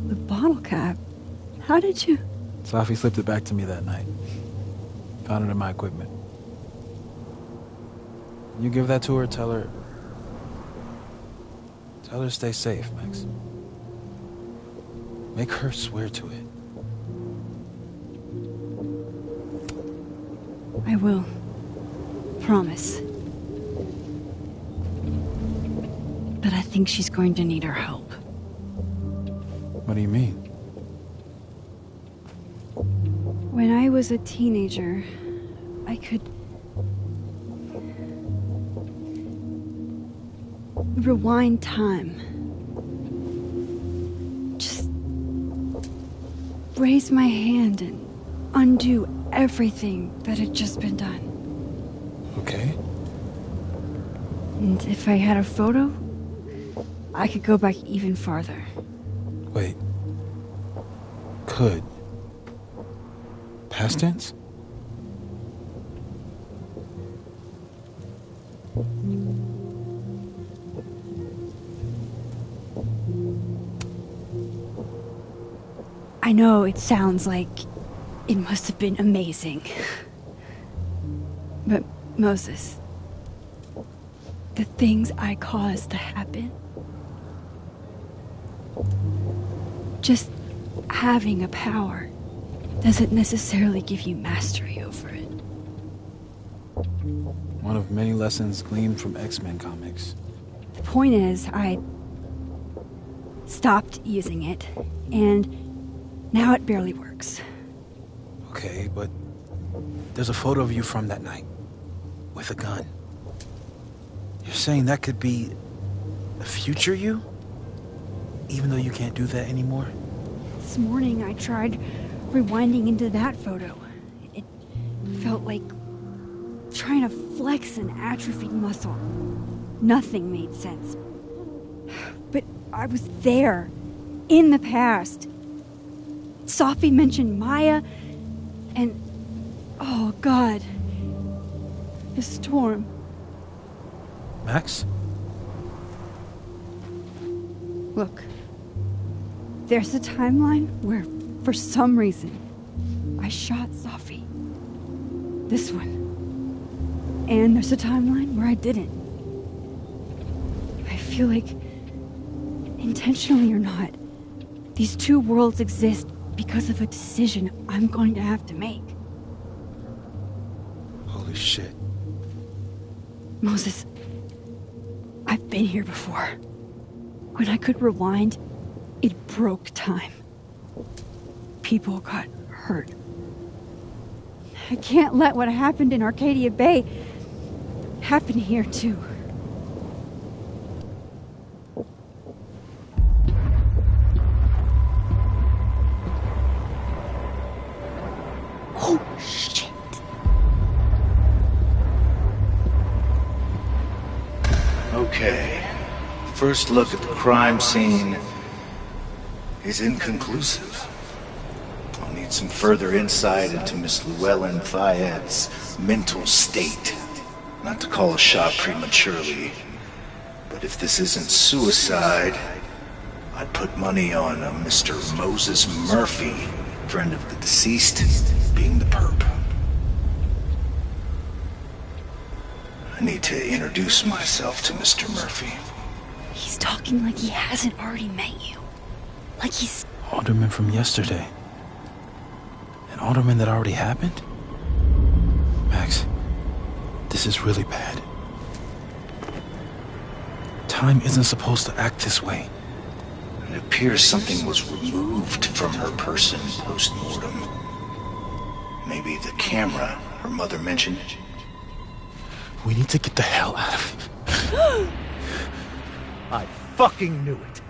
The bottle cap? How did you... Safi slipped it back to me that night. Found it in my equipment. You give that to her, tell her to stay safe, Max. Make her swear to it. I will. Promise. But I think she's going to need our help. What do you mean? When I was a teenager, I could... rewind time. Just... raise my hand and undo everything that had just been done. Okay. And if I had a photo, I could go back even farther. Wait. Could. Past tense? I know it sounds like it must have been amazing. But, Moses, the things I caused to happen, just having a power doesn't necessarily give you mastery over it. One of many lessons gleaned from X-Men comics. The point is, I stopped using it, and now it barely works. Okay, but there's a photo of you from that night, with a gun. You're saying that could be a future you? Even though you can't do that anymore? This morning I tried rewinding into that photo. It felt like trying to flex an atrophied muscle. Nothing made sense. But I was there, in the past. Sophie mentioned Maya, and oh God, the storm. Max? Look, there's a timeline where, for some reason, I shot Sophie. This one. And there's a timeline where I didn't. I feel like, intentionally or not, these two worlds exist because of a decision I'm going to have to make. Holy shit. Moses, I've been here before. When I could rewind, it broke time. People got hurt. I can't let what happened in Arcadia Bay happen here too. Oh, shit. Okay. First look at the crime scene is inconclusive. I'll need some further insight into Miss Llewellyn Fayette's mental state. Not to call a shot prematurely, but if this isn't suicide, I'd put money on a Mr. Moses Murphy, friend of the deceased, being the perp. I need to introduce myself to Mr. Murphy. He's talking like he hasn't already met you. Like he's... Alderman from yesterday. An alderman that already happened? Max, this is really bad. Time isn't supposed to act this way. It appears something was removed from her person post-mortem. Maybe the camera her mother mentioned. We need to get the hell out of here. I fucking knew it.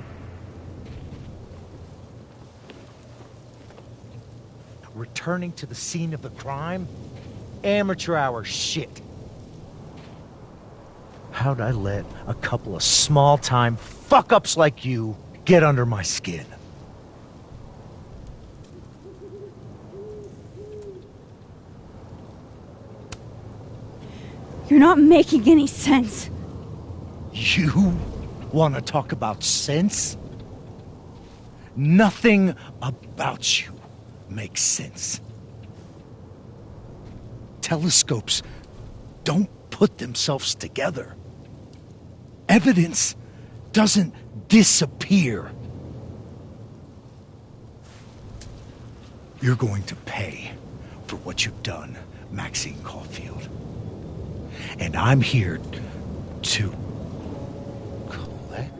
Returning to the scene of the crime? Amateur hour shit. How'd I let a couple of small-time fuck-ups like you get under my skin? You're not making any sense. You want to talk about sense? Nothing about you makes sense. Telescopes don't put themselves together. Evidence doesn't disappear. You're going to pay for what you've done, Maxine Caulfield. And I'm here to collect.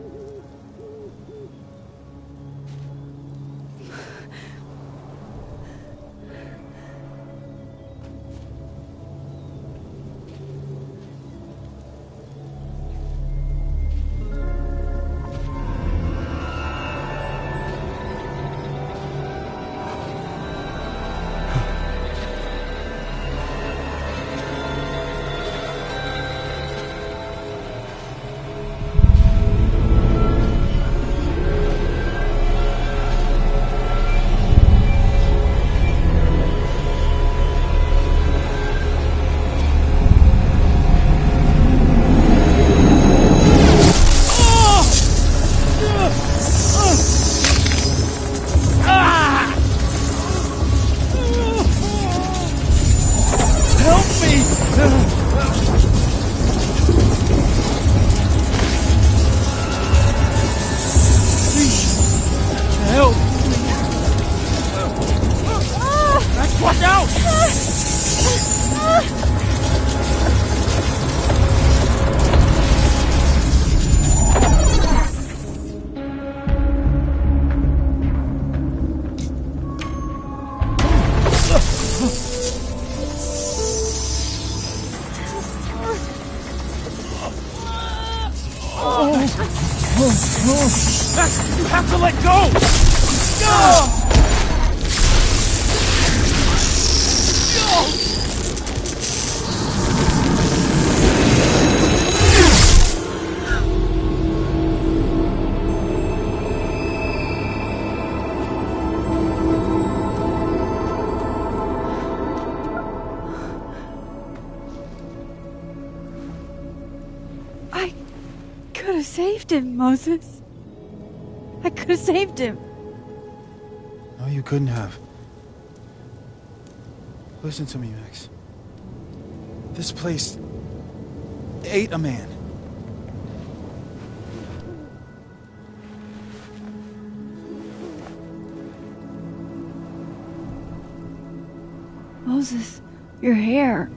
Max, you have to let go! I could have saved him, Moses. I could have saved him. No, you couldn't have. Listen to me, Max. This place ate a man. Moses, your hair.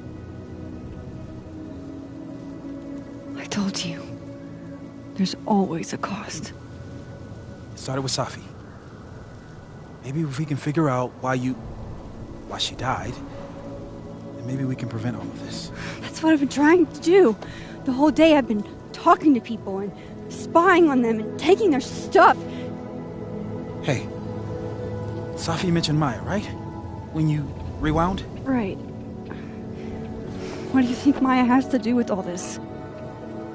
I told you. There's always a cost. It started with Safi. Maybe if we can figure out why she died, then maybe we can prevent all of this. That's what I've been trying to do. The whole day I've been talking to people and spying on them and taking their stuff. Hey, Safi mentioned Maya, right? When you rewound? Right. What do you think Maya has to do with all this?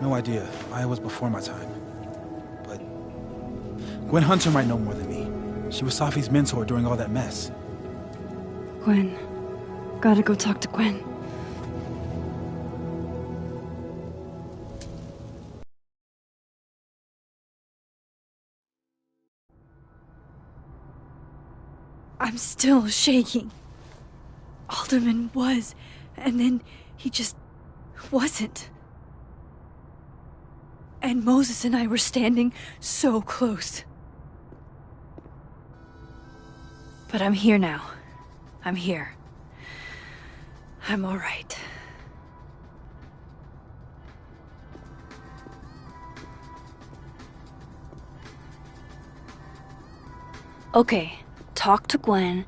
No idea. Maya was before my time. But Gwen Hunter might know more than me. She was Safi's mentor during all that mess. Gwen. Gotta go talk to Gwen. I'm still shaking. Alderman was, and then he just wasn't. And Moses and I were standing so close. But I'm here now. I'm here. I'm all right. Okay, talk to Gwen.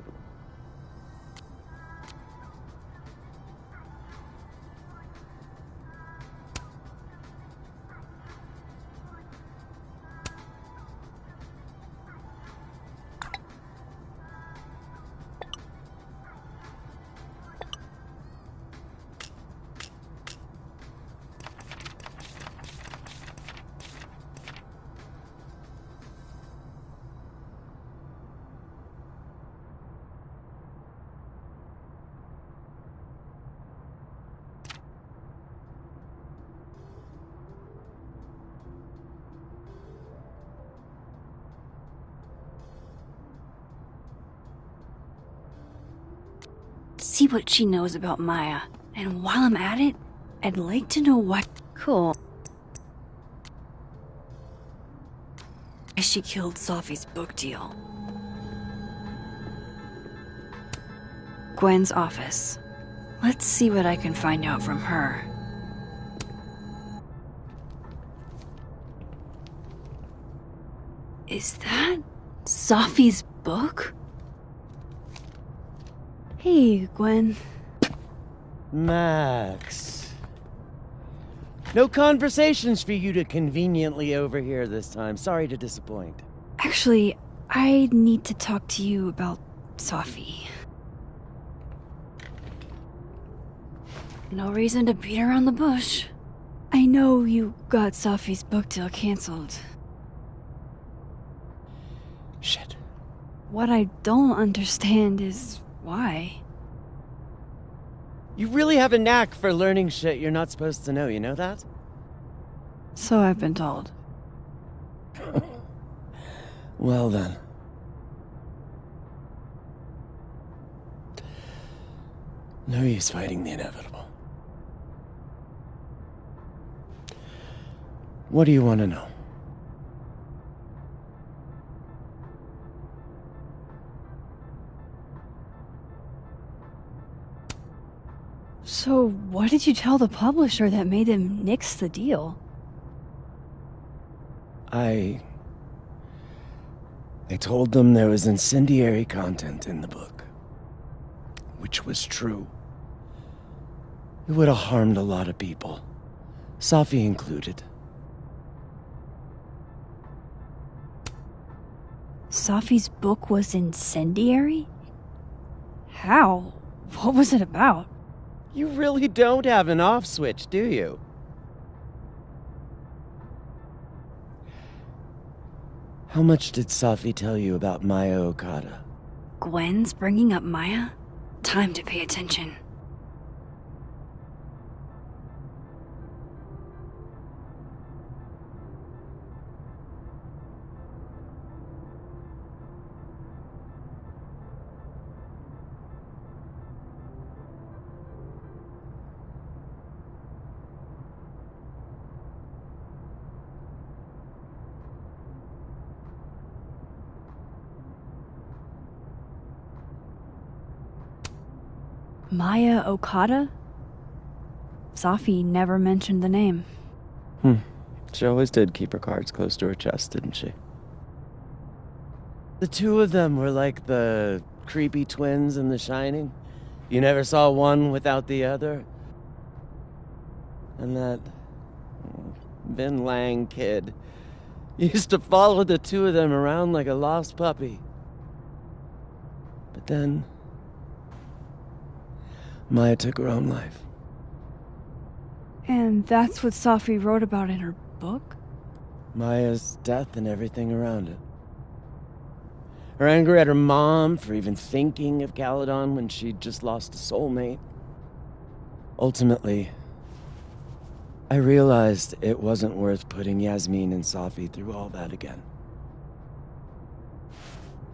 See what she knows about Maya. And while I'm at it, I'd like to know what... Cool. She killed Safi's book deal. Gwen's office. Let's see what I can find out from her. Is that Safi's book? Hey, Gwen. Max. No conversations for you to conveniently overhear this time. Sorry to disappoint. Actually, I need to talk to you about Safi. No reason to beat around the bush. I know you got Safi's book deal canceled. Shit. What I don't understand is why. You really have a knack for learning shit you're not supposed to know, you know that? So I've been told. Well then. No use fighting the inevitable. What do you want to know? So what did you tell the publisher that made them nix the deal? I told them there was incendiary content in the book. Which was true. It would have harmed a lot of people. Safi included. Safi's book was incendiary? How? What was it about? You really don't have an off switch, do you? How much did Safi tell you about Maya Okada? Gwen's bringing up Maya? Time to pay attention. Maya Okada? Safi never mentioned the name. She always did keep her cards close to her chest, didn't she? The two of them were like the creepy twins in The Shining. You never saw one without the other. And that Vin Lang kid used to follow the two of them around like a lost puppy. But then Maya took her own life. And that's what Safi wrote about in her book? Maya's death and everything around it. Her anger at her mom for even thinking of Caledon when she'd just lost a soulmate. Ultimately, I realized it wasn't worth putting Yasmin and Safi through all that again.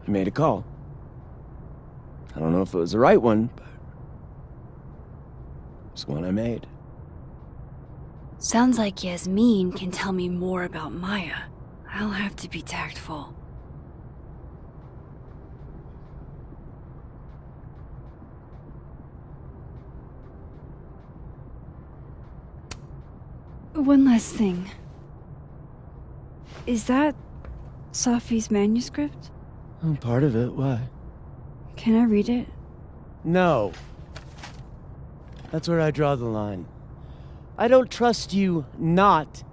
I made a call. I don't know if it was the right one, but it's one I made. Sounds like Yasmin can tell me more about Maya. I'll have to be tactful. One last thing. Is that Safi's manuscript? Oh, part of it, why? Can I read it? No. That's where I draw the line. I don't trust you not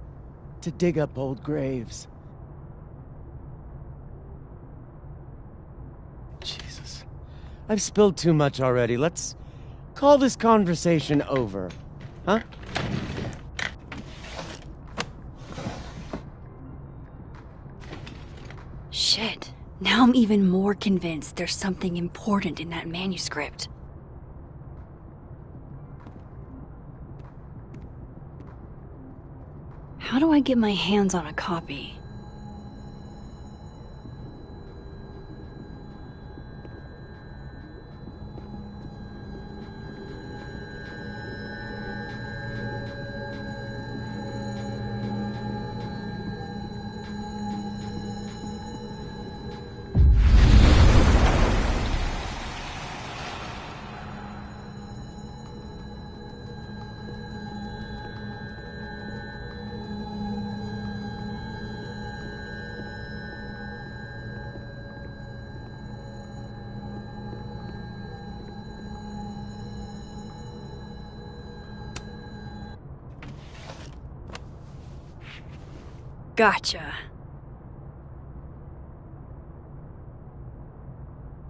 to dig up old graves. Jesus. I've spilled too much already. Let's call this conversation over. Huh? Shit. Now I'm even more convinced there's something important in that manuscript. How do I get my hands on a copy? Gotcha.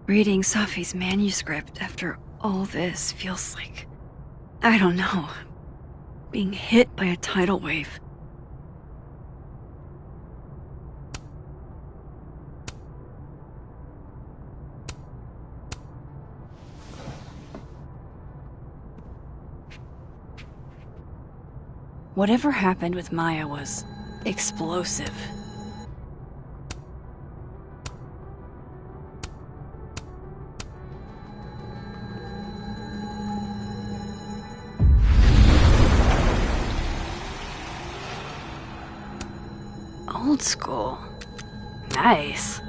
Reading Safi's manuscript after all this feels like, I don't know, being hit by a tidal wave. Whatever happened with Maya was explosive. Old school. Nice.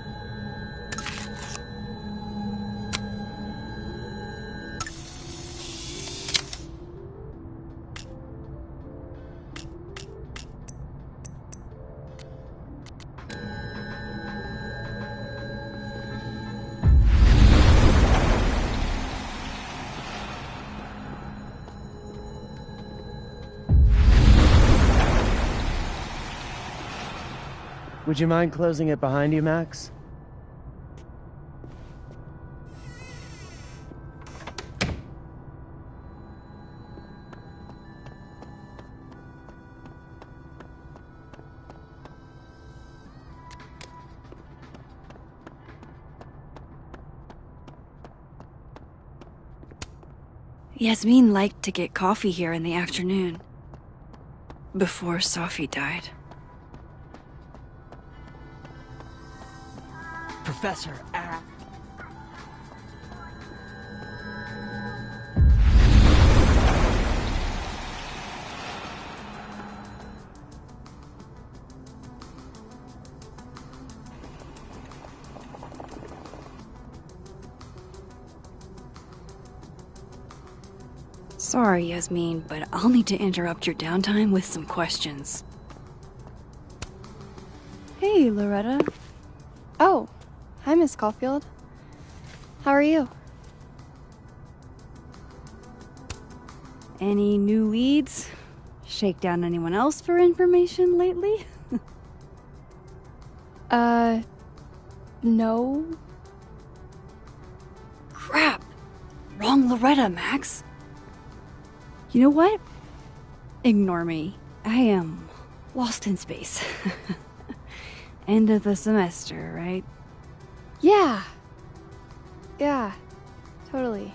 Would you mind closing it behind you, Max? Yasmin liked to get coffee here in the afternoon. Before Sophie died. Professor, Sorry, Yasmin, but I'll need to interrupt your downtime with some questions. Hey, Loretta. Oh, hi, Miss Caulfield. How are you? Any new leads? Shake down anyone else for information lately? No. Crap! Wrong Loretta, Max. You know what? Ignore me. I am lost in space. End of the semester, right? Yeah. Yeah, totally.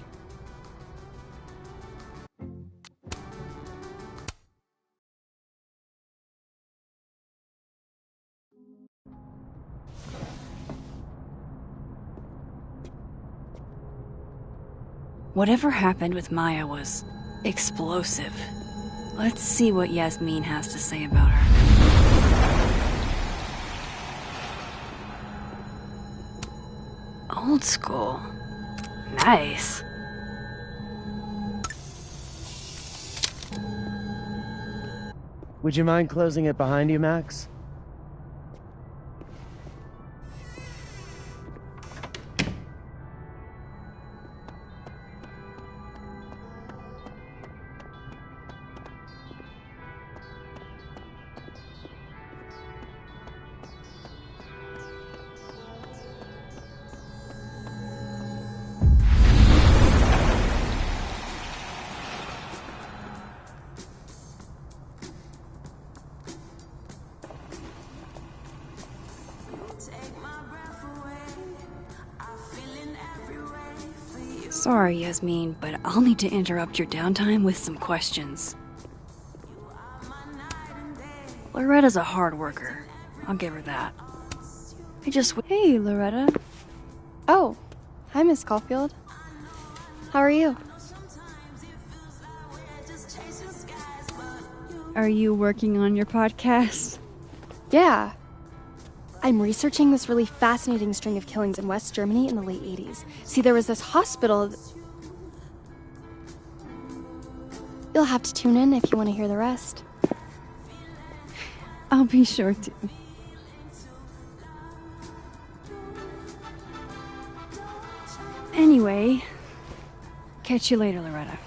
Whatever happened with Maya was explosive. Let's see what Yasmin has to say about her. Old school. Nice. Would you mind closing it behind you, Max? Sorry, Yasmin, but I'll need to interrupt your downtime with some questions. Loretta's a hard worker. I'll give her that. Hey, Loretta. Oh, hi, Miss Caulfield. How are you? Are you working on your podcast? Yeah. I'm researching this really fascinating string of killings in West Germany in the late 80s. See, there was this hospital... You'll have to tune in if you want to hear the rest. I'll be sure to. Anyway, catch you later, Loretta.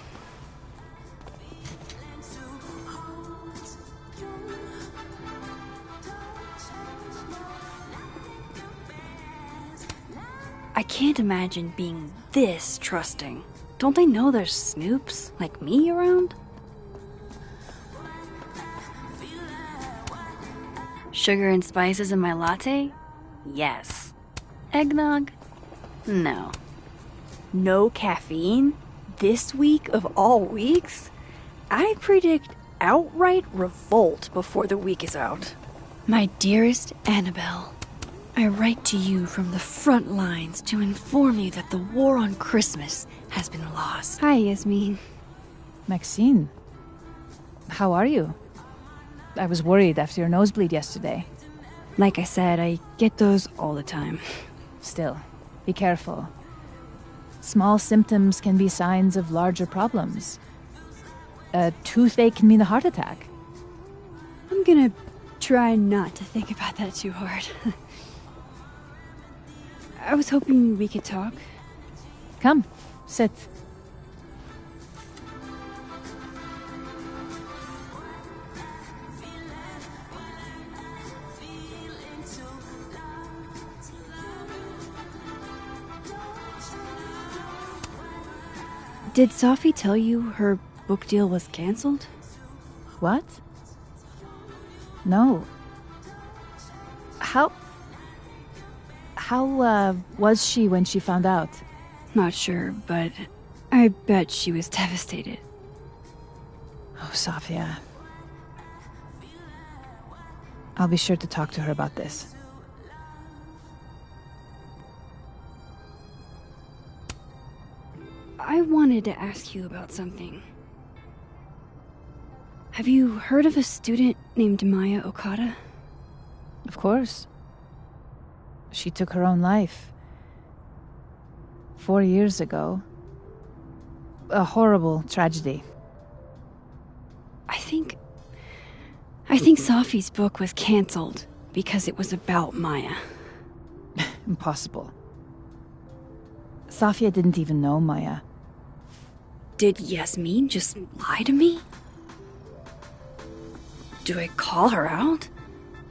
I can't imagine being this trusting. Don't they know there's snoops like me around? Sugar and spices in my latte? Yes. Eggnog? No. No caffeine? This week of all weeks? I predict outright revolt before the week is out. My dearest Annabelle, I write to you from the front lines to inform you that the war on Christmas has been lost. Hi, Yasmin. Maxine, how are you? I was worried after your nosebleed yesterday. Like I said, I get those all the time. Still, be careful. Small symptoms can be signs of larger problems. A toothache can mean a heart attack. I'm gonna try not to think about that too hard. I was hoping we could talk. Come, sit. Did Sophie tell you her book deal was canceled? What? No. How was she when she found out? Not sure, but I bet she was devastated. Oh, Safia. I'll be sure to talk to her about this. I wanted to ask you about something. Have you heard of a student named Maya Okada? Of course. She took her own life. 4 years ago. A horrible tragedy. I think Safi's book was cancelled because it was about Maya. Impossible. Safia didn't even know Maya. Did Yasmin just lie to me? Do I call her out?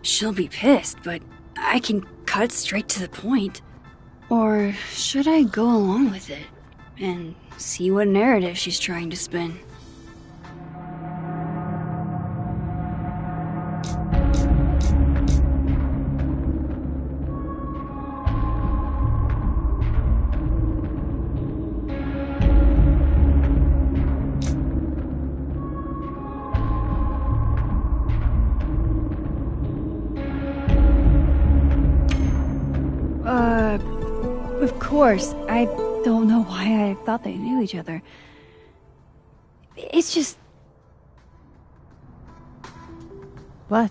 She'll be pissed, but I can cut straight to the point. Or should I go along with it and see what narrative she's trying to spin? Of course. I don't know why I thought they knew each other. It's just... What?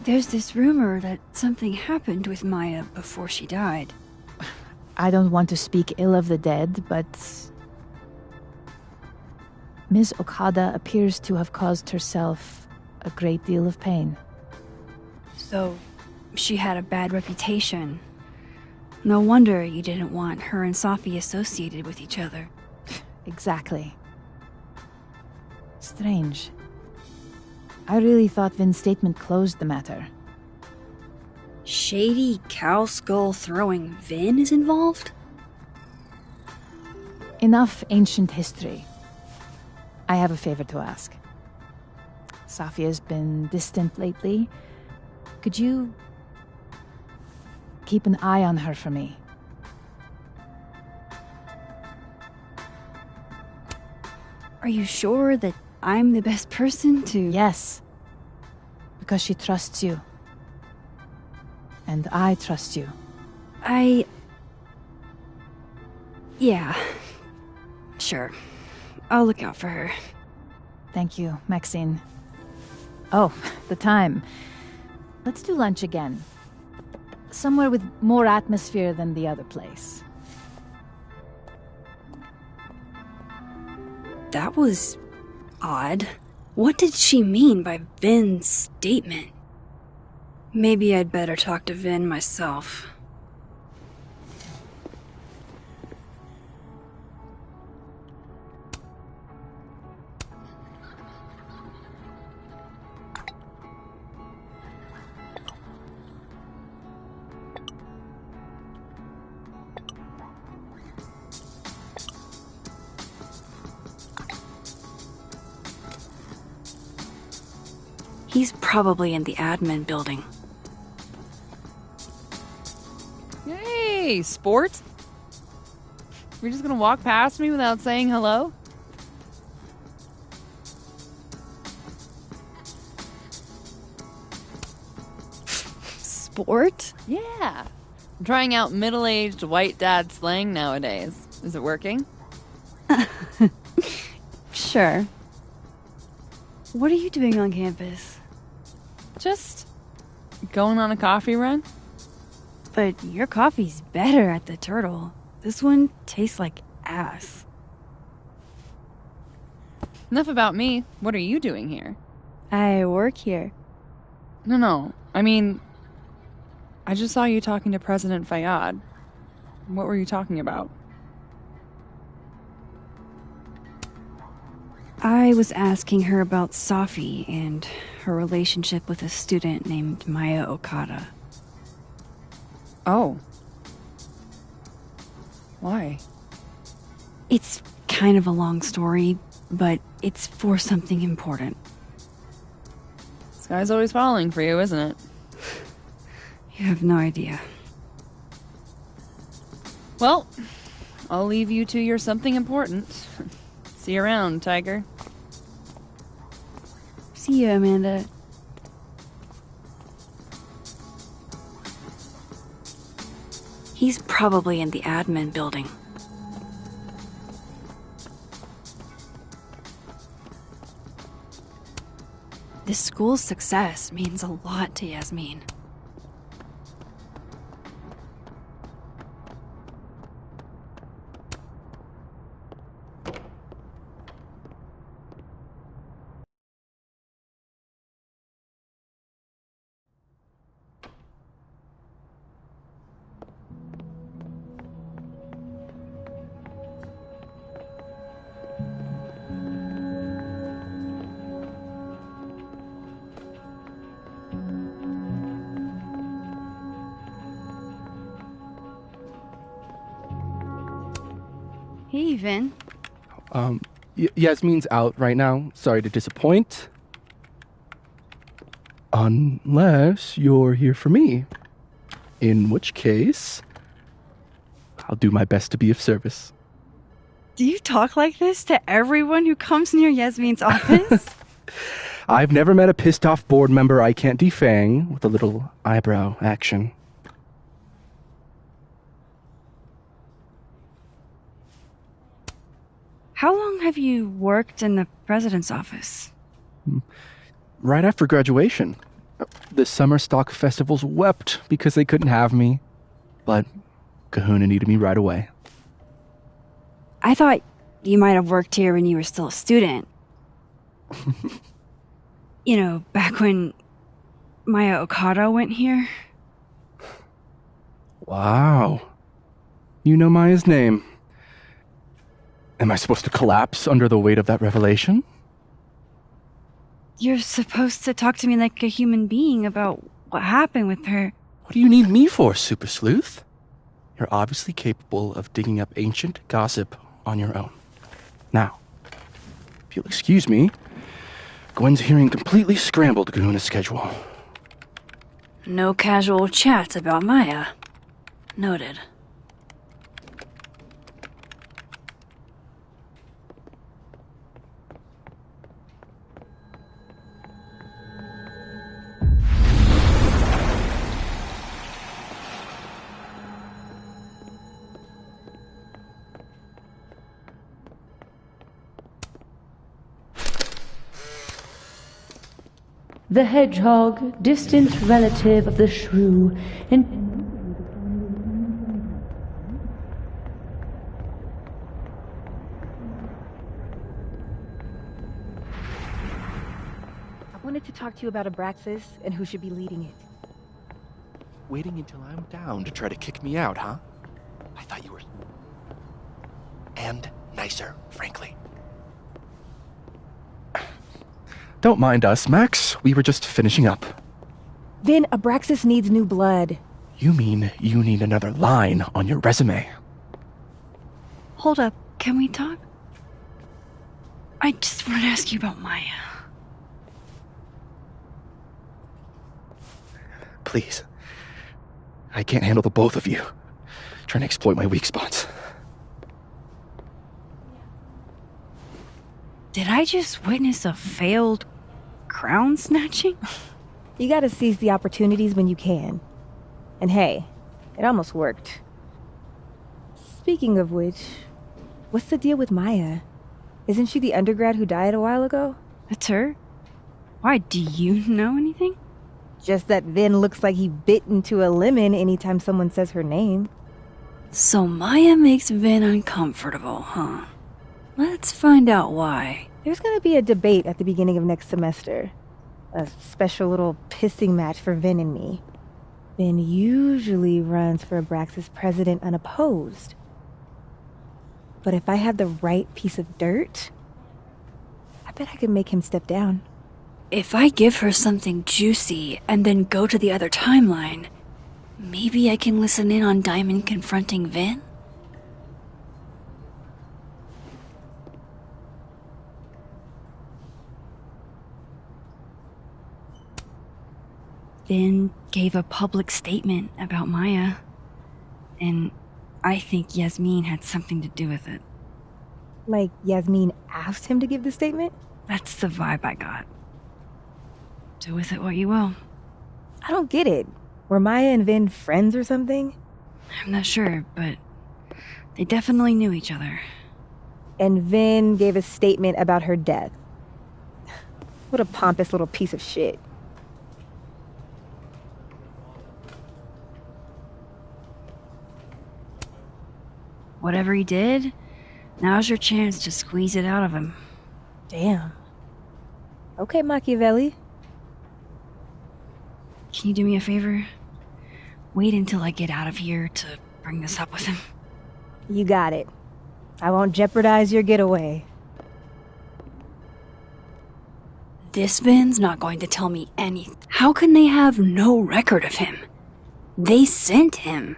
There's this rumor that something happened with Maya before she died. I don't want to speak ill of the dead, but... Ms. Okada appears to have caused herself a great deal of pain. So, she had a bad reputation. No wonder you didn't want her and Safi associated with each other. Exactly. Strange. I really thought Vin's statement closed the matter. Shady cow skull throwing Vin is involved? Enough ancient history. I have a favor to ask. Safia's been distant lately. Could you keep an eye on her for me? Are you sure that I'm the best person to... Yes. Because she trusts you. And I trust you. Yeah. Sure. I'll look out for her. Thank you, Maxine. Oh, the time. Let's do lunch again. Somewhere with more atmosphere than the other place. That was... odd. What did she mean by Vin's statement? Maybe I'd better talk to Vin myself. He's probably in the admin building. Hey, sport? You're just gonna walk past me without saying hello? Sport? Yeah. I'm trying out middle-aged white dad slang nowadays. Is it working? Sure. What are you doing on campus? Just going on a coffee run. But your coffee's better at the Turtle. This one tastes like ass. Enough about me. What are you doing here? I work here. No. I mean, I just saw you talking to President Fayyad. What were you talking about? I was asking her about Safi and her relationship with a student named Maya Okada. Oh. Why? It's kind of a long story, but it's for something important. Sky's always falling for you, isn't it? You have no idea. Well, I'll leave you to your something important. See you around, Tiger. See you, Amanda. He's probably in the admin building. This school's success means a lot to Yasmin. Hey, Vin. Yasmin's out right now. Sorry to disappoint. Unless you're here for me. In which case, I'll do my best to be of service. Do you talk like this to everyone who comes near Yasmin's office? I've never met a pissed off board member I can't defang with a little eyebrow action. How long have you worked in the president's office? Right after graduation. The summer stock festivals wept because they couldn't have me. But Kahuna needed me right away. I thought you might have worked here when you were still a student. You know, back when Maya Okada went here. Wow. You know Maya's name. Am I supposed to collapse under the weight of that revelation? You're supposed to talk to me like a human being about what happened with her. What do you need me for, Super Sleuth? You're obviously capable of digging up ancient gossip on your own. Now, if you'll excuse me, Gwen's hearing completely scrambled Kahuna's schedule. No casual chats about Maya. Noted. The hedgehog, distant relative of the shrew, and I wanted to talk to you about Abraxas and who should be leading it. Waiting until I'm down to try to kick me out, huh? I thought you were... And nicer, frankly. Don't mind us, Max. We were just finishing up. Then Abraxas needs new blood. You mean you need another line on your resume? Hold up, can we talk? I just want to ask you about Maya. Please. I can't handle the both of you. Trying to exploit my weak spots. Did I just witness a failed crown snatching? You gotta seize the opportunities when you can. And hey, it almost worked. Speaking of which, what's the deal with Maya? Isn't she the undergrad who died a while ago? That's her? Why, do you know anything? Just that Vin looks like he bit into a lemon anytime someone says her name. So Maya makes Vin uncomfortable, huh? Let's find out why. There's gonna be a debate at the beginning of next semester. A special little pissing match for Vin and me. Vin usually runs for Abraxas president unopposed. But if I had the right piece of dirt, I bet I could make him step down. If I give her something juicy and then go to the other timeline, maybe I can listen in on Diamond confronting Vin? Vin gave a public statement about Maya, and I think Yasmin had something to do with it. Like Yasmin asked him to give the statement? That's the vibe I got. Do with it what you will. I don't get it. Were Maya and Vin friends or something? I'm not sure, but they definitely knew each other. And Vin gave a statement about her death. What a pompous little piece of shit. Whatever he did, now's your chance to squeeze it out of him. Damn. Okay, Machiavelli. Can you do me a favor? Wait until I get out of here to bring this up with him. You got it. I won't jeopardize your getaway. This Vin's not going to tell me anything. How can they have no record of him? They sent him.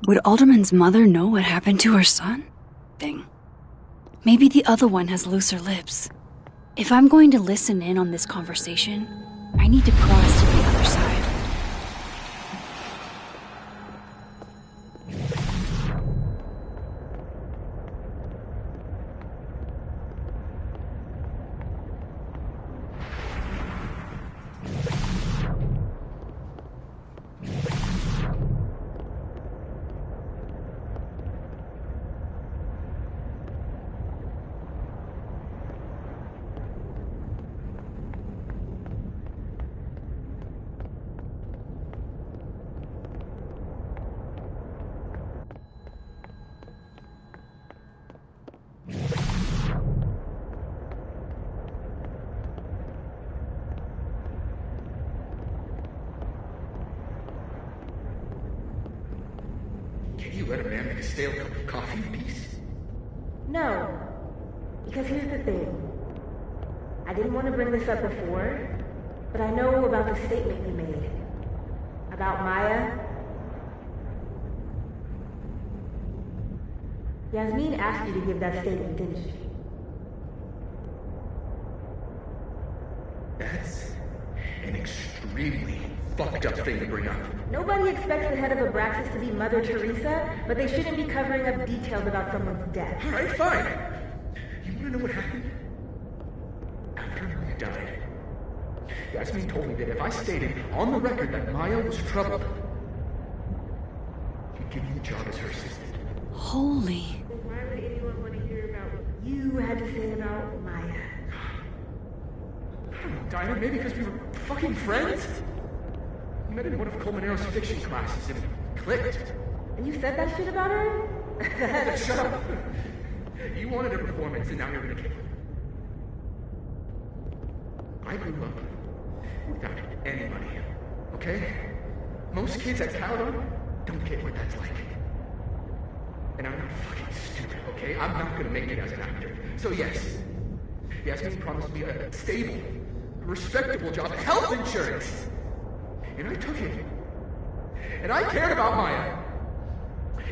Would Alderman's mother know what happened to her son? Maybe the other one has looser lips. If I'm going to listen in on this conversation, I need to cross to the other side. You let a man make a stale cup of coffee in peace? No. Because here's the thing. I didn't want to bring this up before, but I know about the statement you made. About Maya. Yasmin asked you to give that statement, didn't she? That's an extremely fucked up thing to bring up. Nobody expects the head of Abraxas to be Mother Teresa, but they shouldn't be covering up details about someone's death. Alright, fine. You wanna know what happened? After Maya died, Yasmin told me that if I stated on the record that Maya was troubled, she'd give me the job as her assistant. Holy. Why would anyone want to hear about what you had to say about Maya? I don't know, Dinah, maybe because we were fucking friends? We met in one of Colmenaro's fiction classes and it clicked. And you said that shit about her? Shut up. You wanted a performance and now you're gonna get it. I grew up without any money, okay? Most kids at Caledon don't get what that's like. And I'm not fucking stupid, okay? I'm not gonna make it as an actor. So yes, Yasmin promised me a stable, respectable job, health insurance. And I took it. And I cared about Maya.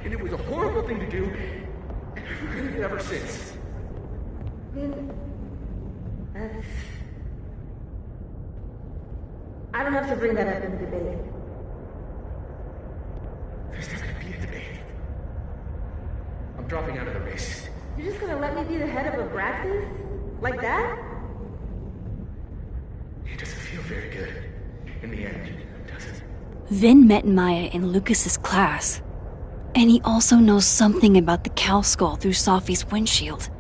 And it was a horrible thing to do, and I've regretted it ever since. I don't have to bring that up in the debate. There's not gonna be a debate. I'm dropping out of the race. You're just gonna let me be the head of Abraxas? Like that? It doesn't feel very good. In the end, does it? Vin met Maya in Lucas's class. And he also knows something about the cow skull through Sophie's windshield,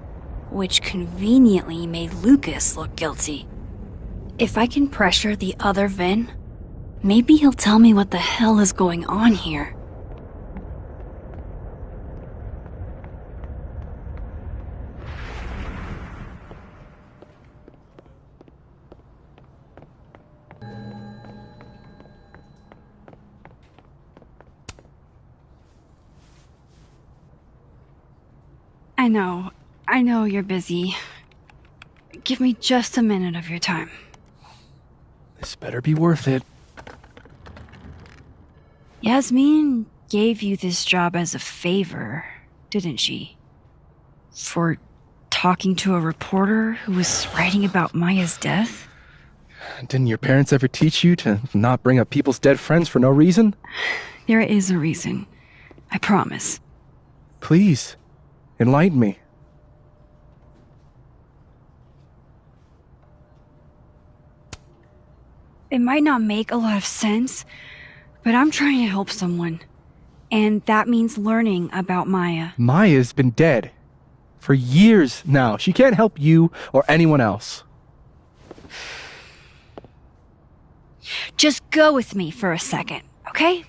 which conveniently made Lucas look guilty. If I can pressure the other Vin, maybe he'll tell me what the hell is going on here. I know you're busy. Give me just a minute of your time. This better be worth it. Yasmin gave you this job as a favor, didn't she? For talking to a reporter who was writing about Maya's death? Didn't your parents ever teach you to not bring up people's dead friends for no reason? There is a reason. I promise. Please, enlighten me. It might not make a lot of sense, but I'm trying to help someone. And that means learning about Maya. Maya's been dead for years now. She can't help you or anyone else. Just go with me for a second, okay?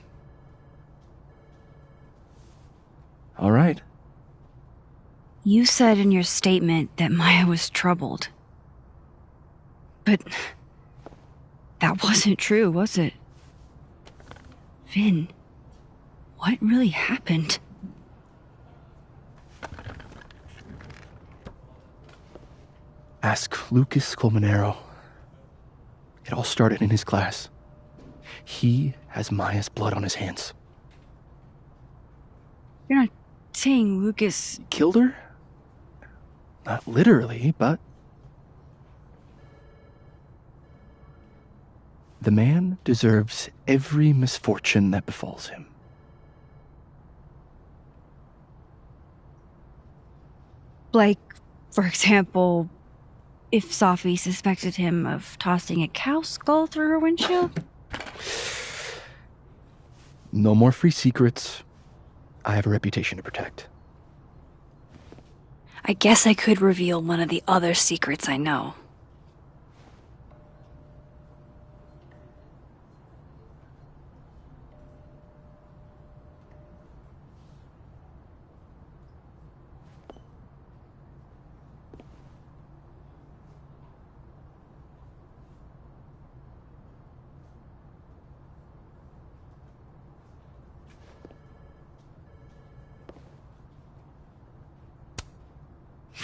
All right. You said in your statement that Maya was troubled. But that wasn't true, was it? Vin, what really happened? Ask Lucas Colmenero. It all started in his class. He has Maya's blood on his hands. You're not saying Lucas Killed her? Not literally, but... The man deserves every misfortune that befalls him. Like, for example, if Safi suspected him of tossing a cow skull through her windshield? No more free secrets. I have a reputation to protect. I guess I could reveal one of the other secrets I know.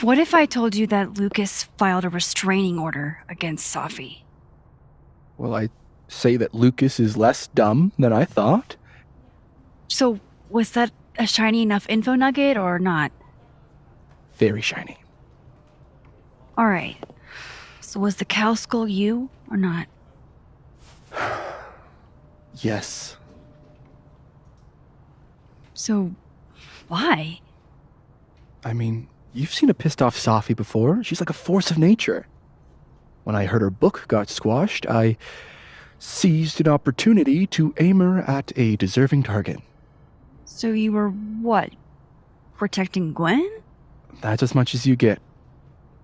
What if I told you that Lucas filed a restraining order against Safi? Well, I say that Lucas is less dumb than I thought. So, was that a shiny enough info nugget or not? Very shiny. Alright. So was the cow skull you or not? Yes. So, why? I mean, you've seen a pissed off Safi before. She's like a force of nature. When I heard her book got squashed, I seized an opportunity to aim her at a deserving target. So you were, what, protecting Gwen? That's as much as you get.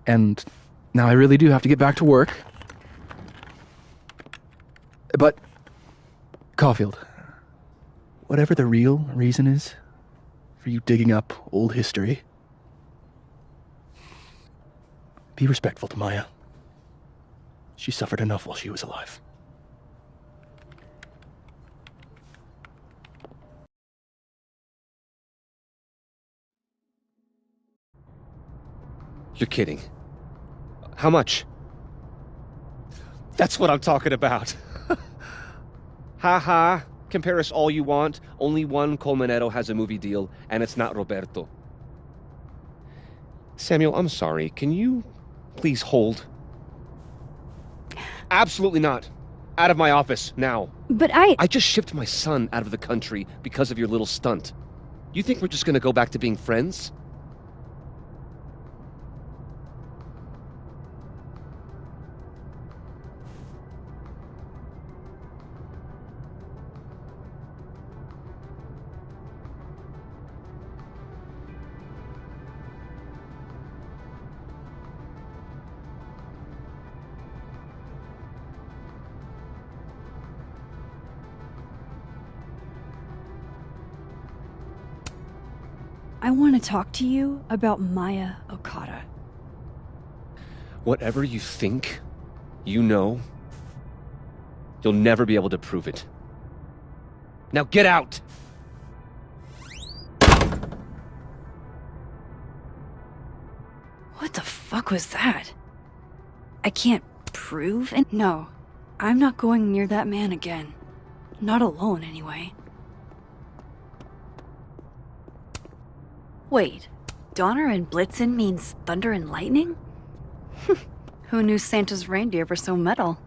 And now I really do have to get back to work. But, Caulfield, whatever the real reason is for you digging up old history, be respectful to Maya. She suffered enough while she was alive. You're kidding. How much? That's what I'm talking about. Ha ha. Compare us all you want. Only one Colmenero has a movie deal, and it's not Roberto. Samuel, I'm sorry. Can you please hold? Absolutely not. Out of my office, now. But I just shipped my son out of the country because of your little stunt. You think we're just gonna go back to being friends? I want to talk to you about Maya Okada. Whatever you think, you know, you'll never be able to prove it. Now get out! fuck was that? I can't prove it. No, I'm not going near that man again. Not alone, anyway. Wait, Donner and Blitzen means thunder and lightning? Who knew Santa's reindeer were so metal?